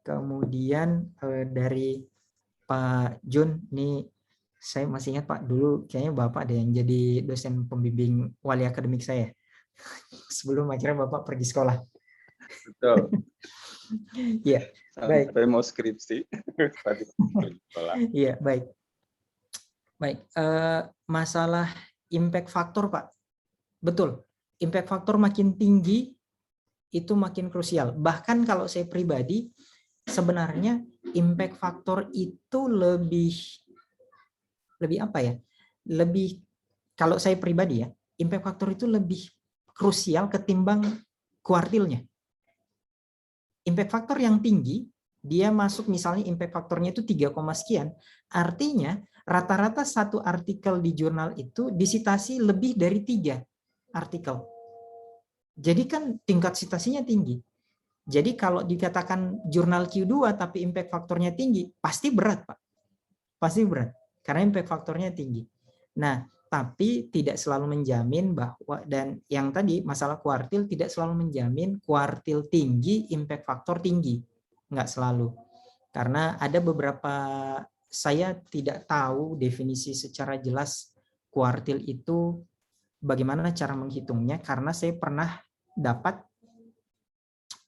Kemudian dari Pak Jun, nih saya masih ingat Pak, dulu kayaknya Bapak ada yang jadi dosen pembimbing wali akademik saya. Sebelum akhirnya Bapak pergi sekolah. Betul. Iya, baik. Sampai mau skripsi. Iya, baik. Baik, masalah impact factor, Pak. Betul, impact factor makin tinggi, itu makin krusial. Bahkan kalau saya pribadi, sebenarnya impact factor itu lebih apa ya? Lebih, kalau saya pribadi ya, impact factor itu lebih krusial ketimbang kuartilnya. Impact factor yang tinggi, dia masuk misalnya impact faktornya itu 3, sekian, artinya rata-rata satu artikel di jurnal itu disitasi lebih dari 3 artikel. Jadi kan tingkat citasinya tinggi. Jadi kalau dikatakan jurnal Q2 tapi impact faktornya tinggi, pasti berat, Pak. Pasti berat, karena impact faktornya tinggi. Nah, tapi tidak selalu menjamin bahwa, dan yang tadi masalah kuartil tidak selalu menjamin kuartil tinggi impact faktor tinggi, nggak selalu, karena ada beberapa, saya tidak tahu definisi secara jelas kuartil itu bagaimana cara menghitungnya, karena saya pernah dapat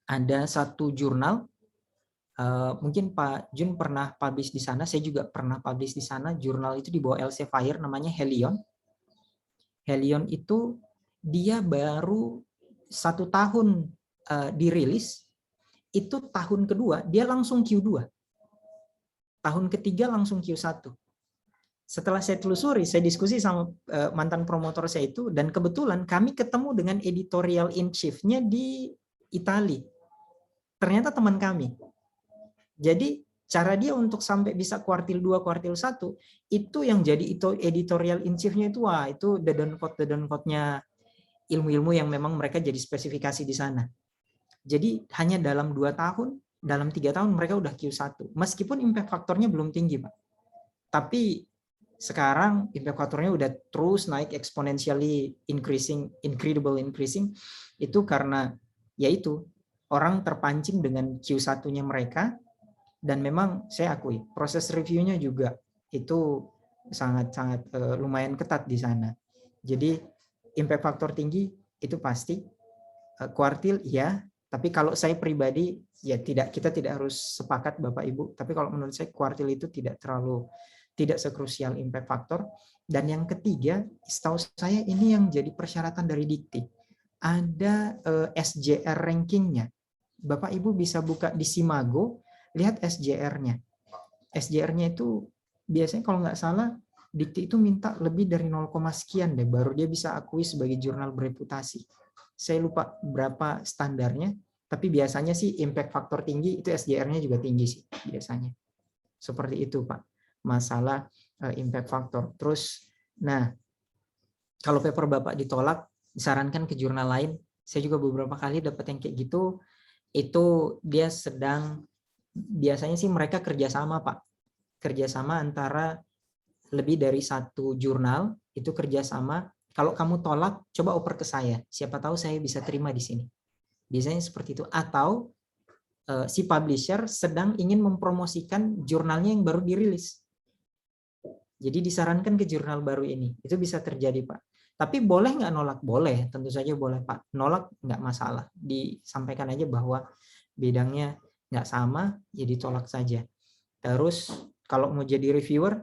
ada satu jurnal, mungkin Pak Jun pernah publish di sana, saya juga pernah publish di sana, jurnal itu di bawah Elsevier namanya Helion. Helion itu dia baru 1 tahun dirilis, itu tahun kedua dia langsung Q2, tahun ketiga langsung Q1. Setelah saya telusuri, saya diskusi sama mantan promotor saya itu, dan kebetulan kami ketemu dengan editorial in chief-nya di Italia. Ternyata teman kami. Jadi cara dia untuk sampai bisa kuartil 2, kuartil 1, itu yang jadi itu editorial in chief-nya itu, wah itu the down-code-nya ilmu-ilmu yang memang mereka jadi spesifikasi di sana. Jadi hanya dalam 2 tahun, dalam 3 tahun mereka udah Q1. Meskipun impact faktornya belum tinggi, Pak. Tapi sekarang impact faktornya udah terus naik exponentially increasing, incredible increasing, itu karena yaitu orang terpancing dengan Q1-nya mereka. Dan memang saya akui proses reviewnya juga itu sangat-sangat lumayan ketat di sana. Jadi impact faktor tinggi itu pasti, kuartil ya, tapi kalau saya pribadi ya kita tidak harus sepakat Bapak Ibu, tapi kalau menurut saya kuartil itu tidak sekrusial impact faktor. Dan yang ketiga, setahu saya ini yang jadi persyaratan dari Dikti, ada SJR rankingnya. Bapak Ibu bisa buka di Simago, lihat SJR-nya. SJR-nya itu biasanya kalau nggak salah Dikti itu minta lebih dari 0, sekian deh baru dia bisa akui sebagai jurnal bereputasi. Saya lupa berapa standarnya, tapi biasanya sih impact faktor tinggi itu SJR-nya juga tinggi sih biasanya. Seperti itu Pak, masalah impact faktor. Terus, nah kalau paper Bapak ditolak, disarankan ke jurnal lain. Saya juga beberapa kali dapat yang kayak gitu. Itu dia sedang, biasanya sih mereka kerjasama Pak, kerjasama antara lebih dari satu jurnal, itu kerjasama. Kalau kamu tolak, coba oper ke saya, siapa tahu saya bisa terima di sini. Biasanya seperti itu. Atau si publisher sedang ingin mempromosikan jurnalnya yang baru dirilis, jadi disarankan ke jurnal baru ini. Itu bisa terjadi Pak. Tapi boleh nggak nolak? Boleh, tentu saja boleh Pak. Nolak nggak masalah, disampaikan aja bahwa bidangnya nggak sama, jadi tolak saja. Terus kalau mau jadi reviewer,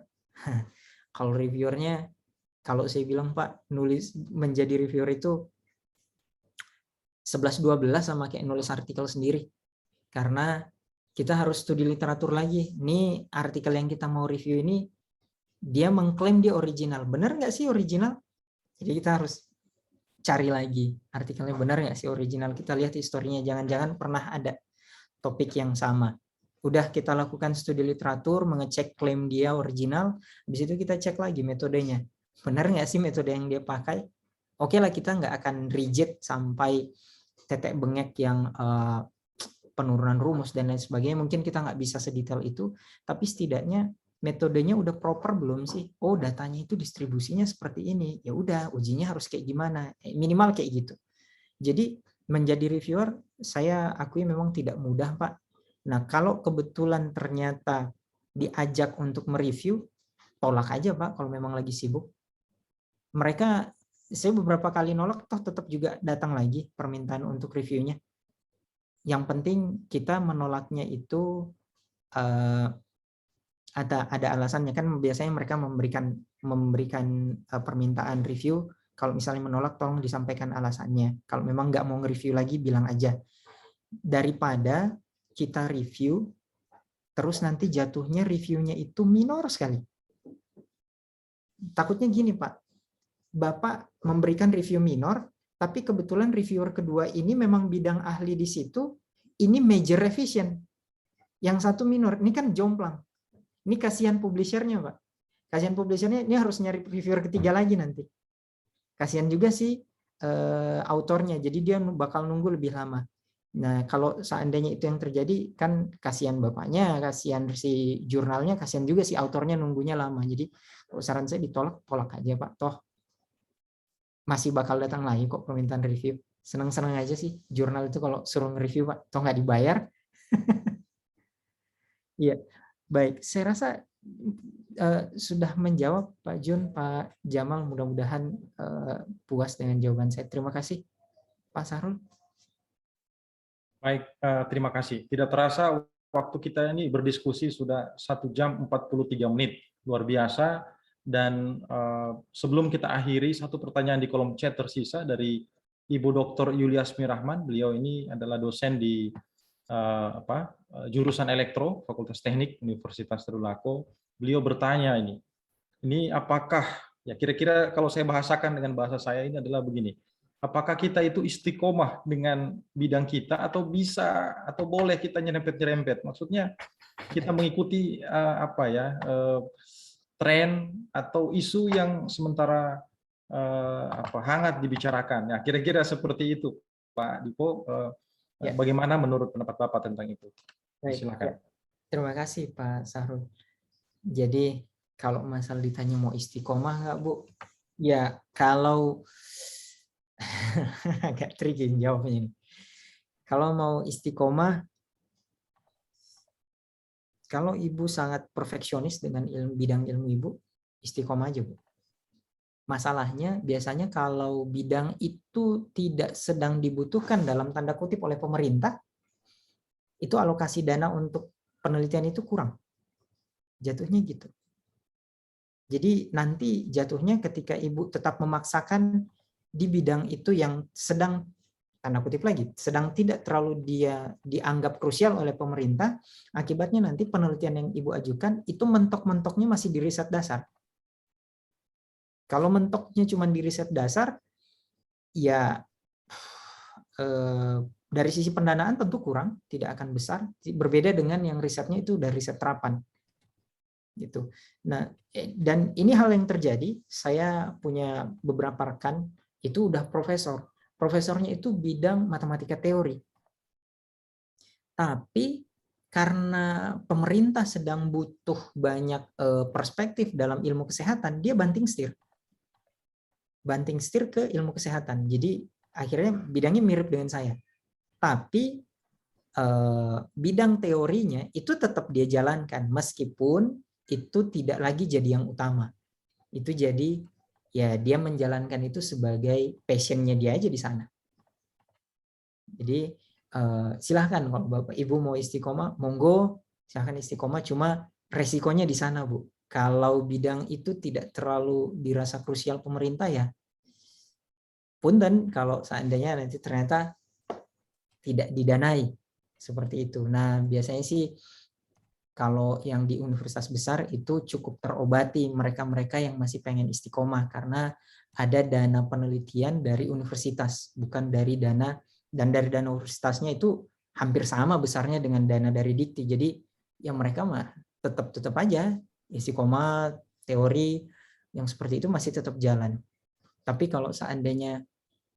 kalau reviewernya, kalau saya bilang Pak, nulis menjadi reviewer itu 11-12 sama kayak nulis artikel sendiri. Karena kita harus studi literatur lagi. Ini artikel yang kita mau review ini, dia mengklaim dia original. Benar nggak sih original? Jadi kita harus cari lagi artikelnya benar nggak sih original. Kita lihat historinya, jangan-jangan pernah ada topik yang sama. Udah kita lakukan studi literatur, mengecek klaim dia original, habis itu kita cek lagi metodenya. Benar nggak sih metode yang dia pakai? Oke lah, kita nggak akan rigid sampai tetek bengek yang penurunan rumus dan lain sebagainya. Mungkin kita nggak bisa sedetail itu, tapi setidaknya metodenya udah proper belum sih? Oh, datanya itu distribusinya seperti ini. Ya udah, ujinya harus kayak gimana? Minimal kayak gitu. Jadi menjadi reviewer, saya akui memang tidak mudah, Pak. Nah, kalau kebetulan ternyata diajak untuk mereview, tolak aja, Pak, kalau memang lagi sibuk. Mereka, saya beberapa kali nolak, toh tetap juga datang lagi permintaan untuk reviewnya. Yang penting kita menolaknya itu ada alasannya, kan biasanya mereka memberikan permintaan review. Kalau misalnya menolak, tolong disampaikan alasannya. Kalau memang nggak mau nge-review lagi, bilang aja. Daripada kita review, terus nanti jatuhnya reviewnya itu minor sekali. Takutnya gini Pak, Bapak memberikan review minor, tapi kebetulan reviewer kedua ini memang bidang ahli di situ, ini major revision. Yang satu minor, ini kan jomplang. Ini kasihan publishernya Pak. Kasihan publishernya, ini harus nyari reviewer ketiga lagi nanti. Kasihan juga sih autornya, jadi dia bakal nunggu lebih lama. Nah, kalau seandainya itu yang terjadi, kan kasihan bapaknya, kasihan si jurnalnya, kasihan juga si autornya nunggunya lama. Jadi, kalau saran saya ditolak, tolak aja Pak. Toh masih bakal datang lagi kok permintaan review. Senang-senang aja sih jurnal itu kalau suruh nge-review, Pak. Toh nggak dibayar. Iya, baik. Saya rasa sudah menjawab Pak Jun, Pak Jamal. Mudah-mudahan puas dengan jawaban saya. Terima kasih, Pak Sahrul. Baik, terima kasih. Tidak terasa waktu kita ini berdiskusi sudah 1 jam 43 menit. Luar biasa. Dan sebelum kita akhiri, satu pertanyaan di kolom chat tersisa dari Ibu Dr. Yuliasmi Rahman. Beliau ini adalah dosen di jurusan Elektro, Fakultas Teknik Universitas Tadulako. Beliau bertanya ini apakah, ya kira-kira kalau saya bahasakan dengan bahasa saya ini adalah begini, apakah kita itu istiqomah dengan bidang kita atau bisa atau boleh kita nyerempet-nyerempet? Maksudnya kita mengikuti tren atau isu yang sementara hangat dibicarakan. Nah, kira-kira seperti itu, Pak Dipo. Bagaimana menurut pendapat Bapak tentang itu? Silakan. Terima kasih Pak Sahrul. Jadi kalau masalah ditanya mau istiqomah nggak, Bu? Ya kalau agak tricky jawabnya ini. Kalau mau istiqomah, kalau Ibu sangat perfeksionis dengan bidang ilmu Ibu, istiqomah aja, Bu. Masalahnya biasanya kalau bidang itu tidak sedang dibutuhkan dalam tanda kutip oleh pemerintah, itu alokasi dana untuk penelitian itu kurang. Jatuhnya gitu. Jadi nanti jatuhnya ketika Ibu tetap memaksakan di bidang itu yang sedang, tanda kutip lagi, sedang tidak terlalu dianggap krusial oleh pemerintah, akibatnya nanti penelitian yang Ibu ajukan itu mentok-mentoknya masih di riset dasar. Kalau mentoknya cuma di riset dasar, ya dari sisi pendanaan tentu kurang, tidak akan besar. Berbeda dengan yang risetnya itu dari riset terapan. Gitu. Nah, dan ini hal yang terjadi. Saya punya beberapa rekan itu udah profesor. Profesornya itu bidang matematika teori. Tapi karena pemerintah sedang butuh banyak perspektif dalam ilmu kesehatan, dia banting setir ke ilmu kesehatan. Jadi akhirnya bidangnya mirip dengan saya. Tapi bidang teorinya itu tetap dia jalankan meskipun itu tidak lagi jadi yang utama. Itu jadi ya dia menjalankan itu sebagai passionnya dia aja di sana. Jadi silahkan kalau Bapak Ibu mau istiqomah, monggo silahkan istiqomah. Cuma resikonya di sana, Bu. Kalau bidang itu tidak terlalu dirasa krusial pemerintah ya, punten kalau seandainya nanti ternyata tidak didanai seperti itu. Nah, biasanya sih kalau yang di universitas besar itu cukup terobati mereka-mereka yang masih pengen istiqomah karena ada dana penelitian dari universitas, bukan dari dana, dan dari dana universitasnya itu hampir sama besarnya dengan dana dari Dikti. Jadi yang mereka mah tetap aja istiqomah, teori yang seperti itu masih tetap jalan. Tapi kalau seandainya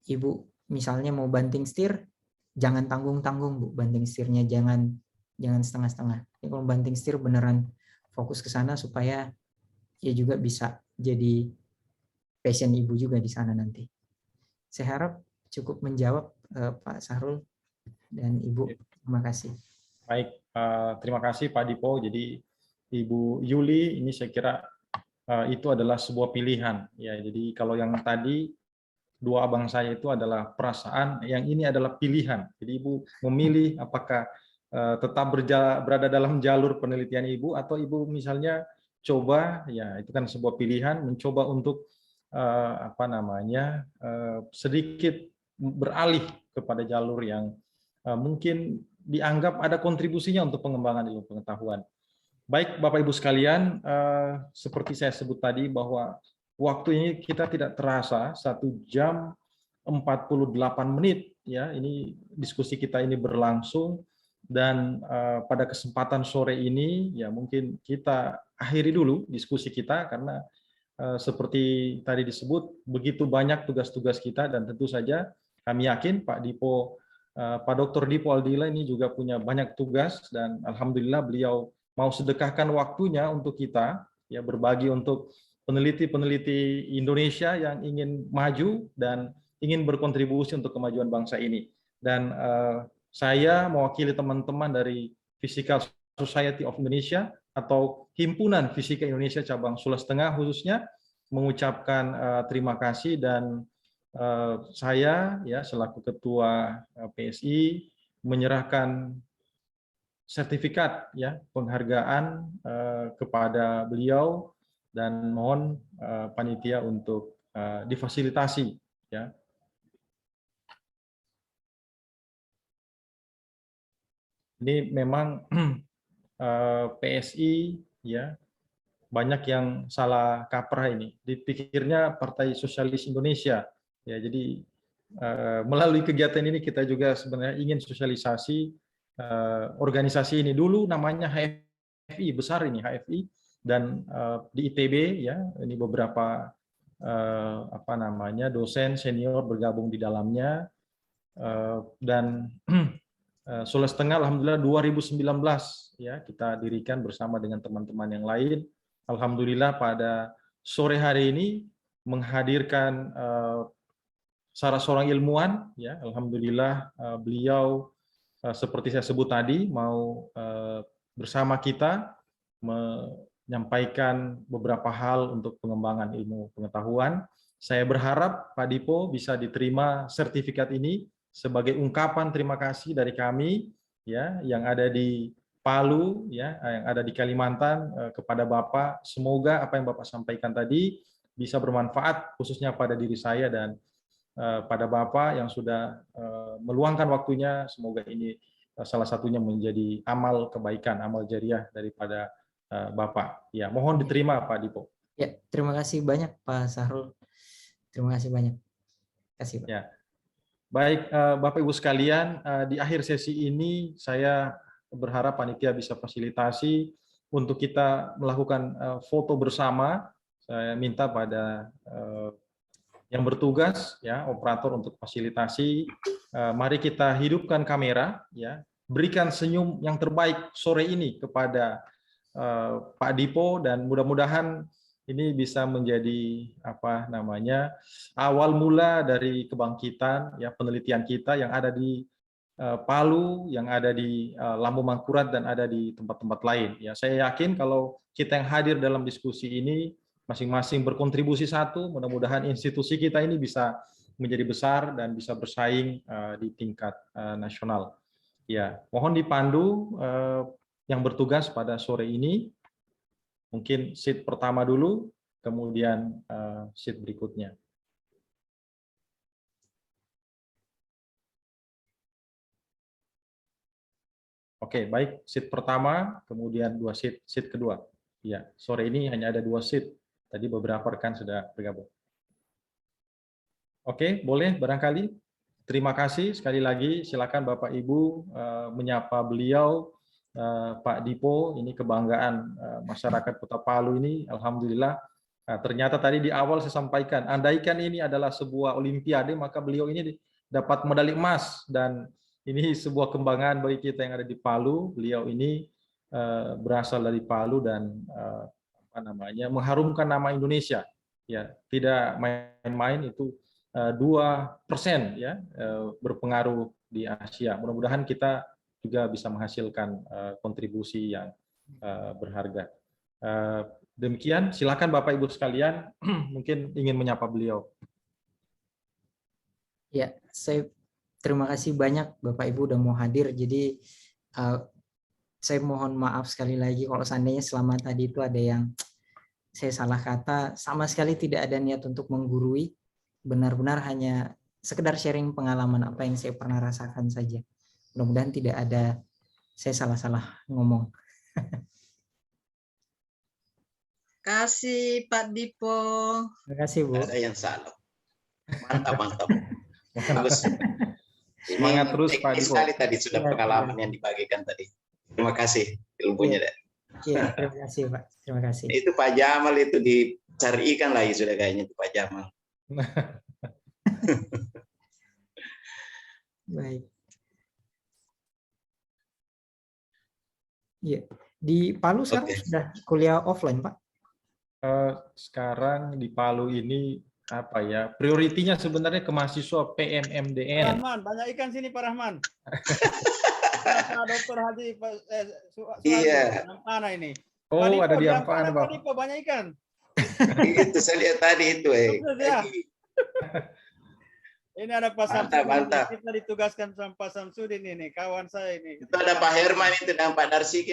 Ibu misalnya mau banting setir, jangan tanggung-tanggung, Bu. Banting setirnya jangan setengah-setengah. Kalau banting setir beneran fokus ke sana supaya ya juga bisa jadi passion Ibu juga di sana nanti. Saya harap cukup menjawab Pak Sahrul dan Ibu. Terima kasih. Baik, terima kasih Pak Dipo. Jadi Ibu Yuli ini saya kira itu adalah sebuah pilihan. Ya, jadi kalau yang tadi dua abang saya itu adalah perasaan, yang ini adalah pilihan. Jadi Ibu memilih apakah tetap berada dalam jalur penelitian Ibu atau Ibu misalnya coba, ya itu kan sebuah pilihan, mencoba untuk sedikit beralih kepada jalur yang mungkin dianggap ada kontribusinya untuk pengembangan ilmu pengetahuan. Baik Bapak Ibu sekalian, seperti saya sebut tadi bahwa waktu ini kita tidak terasa 1 jam 48 menit ya, ini diskusi kita ini berlangsung, dan pada kesempatan sore ini ya mungkin kita akhiri dulu diskusi kita karena seperti tadi disebut begitu banyak tugas-tugas kita, dan tentu saja kami yakin Pak Dr. Dipo Aldila ini juga punya banyak tugas, dan alhamdulillah beliau mau sedekahkan waktunya untuk kita ya, berbagi untuk peneliti-peneliti Indonesia yang ingin maju dan ingin berkontribusi untuk kemajuan bangsa ini. Dan saya mewakili teman-teman dari Physical Society of Indonesia atau Himpunan Fisika Indonesia cabang Sulawesi Tengah khususnya mengucapkan terima kasih, dan saya ya selaku ketua PSI menyerahkan sertifikat ya penghargaan kepada beliau, dan mohon panitia untuk difasilitasi ya. Ini memang PSI ya banyak yang salah kaprah ini. Dipikirnya Partai Sosialis Indonesia ya. Jadi melalui kegiatan ini kita juga sebenarnya ingin sosialisasi organisasi ini. Dulu namanya HFI, besar ini HFI, dan di ITB ya ini beberapa dosen senior bergabung di dalamnya, dan Sulawesi Tengah alhamdulillah 2019 ya kita dirikan bersama dengan teman-teman yang lain. Alhamdulillah pada sore hari ini menghadirkan salah seorang ilmuwan ya. Alhamdulillah beliau seperti saya sebut tadi mau bersama kita menyampaikan beberapa hal untuk pengembangan ilmu pengetahuan. Saya berharap Pak Dipo bisa diterima sertifikat ini sebagai ungkapan terima kasih dari kami ya yang ada di Palu ya, yang ada di Kalimantan kepada Bapak. Semoga apa yang Bapak sampaikan tadi bisa bermanfaat khususnya pada diri saya dan pada Bapak yang sudah meluangkan waktunya. Semoga ini salah satunya menjadi amal kebaikan, amal jariah daripada Bapak. Ya, mohon diterima Pak Dipo. Ya, terima kasih banyak Pak Sahrul. Terima kasih banyak. Terima kasih Pak. Ya. Baik, Bapak Ibu sekalian, di akhir sesi ini saya berharap panitia bisa fasilitasi untuk kita melakukan foto bersama. Saya minta pada yang bertugas, ya, operator untuk fasilitasi. Mari kita hidupkan kamera, ya, berikan senyum yang terbaik sore ini kepada Pak Dipo, dan mudah-mudahan ini bisa menjadi awal mula dari kebangkitan ya penelitian kita yang ada di Palu, yang ada di Lampung Mangkurat, dan ada di tempat-tempat lain. Ya, saya yakin kalau kita yang hadir dalam diskusi ini masing-masing berkontribusi satu, mudah-mudahan institusi kita ini bisa menjadi besar dan bisa bersaing di tingkat nasional. Ya, mohon dipandu yang bertugas pada sore ini. Mungkin sheet pertama dulu, kemudian sheet berikutnya. Oke, baik. Sheet pertama, kemudian dua sheet kedua. Ya, sore ini hanya ada 2 sheet. Tadi beberapa rekan sudah bergabung. Oke, boleh barangkali. Terima kasih sekali lagi. Silakan Bapak Ibu menyapa beliau. Pak Dipo, ini kebanggaan masyarakat Kota Palu ini, alhamdulillah. Ternyata tadi di awal saya sampaikan, andaikan ini adalah sebuah olimpiade, maka beliau ini dapat medali emas, dan ini sebuah kebanggaan bagi kita yang ada di Palu. Beliau ini berasal dari Palu dan mengharumkan nama Indonesia. Ya, tidak main-main, itu 2% ya berpengaruh di Asia. Mudah-mudahan kita juga bisa menghasilkan kontribusi yang berharga. Demikian, silakan Bapak Ibu sekalian, mungkin ingin menyapa beliau. Ya, saya terima kasih banyak Bapak Ibu udah mau hadir. Jadi saya mohon maaf sekali lagi kalau seandainya selama tadi itu ada yang saya salah kata. Sama sekali tidak ada niat untuk menggurui, benar-benar hanya sekedar sharing pengalaman apa yang saya pernah rasakan saja. Mudah-mudahan tidak ada saya salah-salah ngomong. Kasih Pak Dipo. Terima kasih Bu. Ada yang salah. Mantap. Bagus. Semangat terus Pak Dipo. Sekali tadi sudah pengalaman yang dibagikan tadi. Terima kasih ilmunya. Iya, terima kasih Pak. Terima kasih. Itu Pak Jamal itu dicari ikan lagi sudah kayaknya itu Pak Jamal. Baik. Iya. Di Palu sekarang sudah kuliah offline, Pak? sekarang di Palu ini apa ya, prioritinya sebenarnya ke mahasiswa PMMDN. Rahman, banyak ikan sini Pak Rahman. Pak Dokter Haji Iya. mana ini? Oh, Pak Dipo, ada di Ampana, Ampana, Pak Bapak. Dipo, banyak ikan. Itu saya lihat tadi itu. Sukses ya. Ini ada Pak Mantap, Samsudin, mantap. kita ditugaskan sama Pak Samsudin ini, kawan saya ini. Itu ada Pak Herman itu dan Pak Darsikin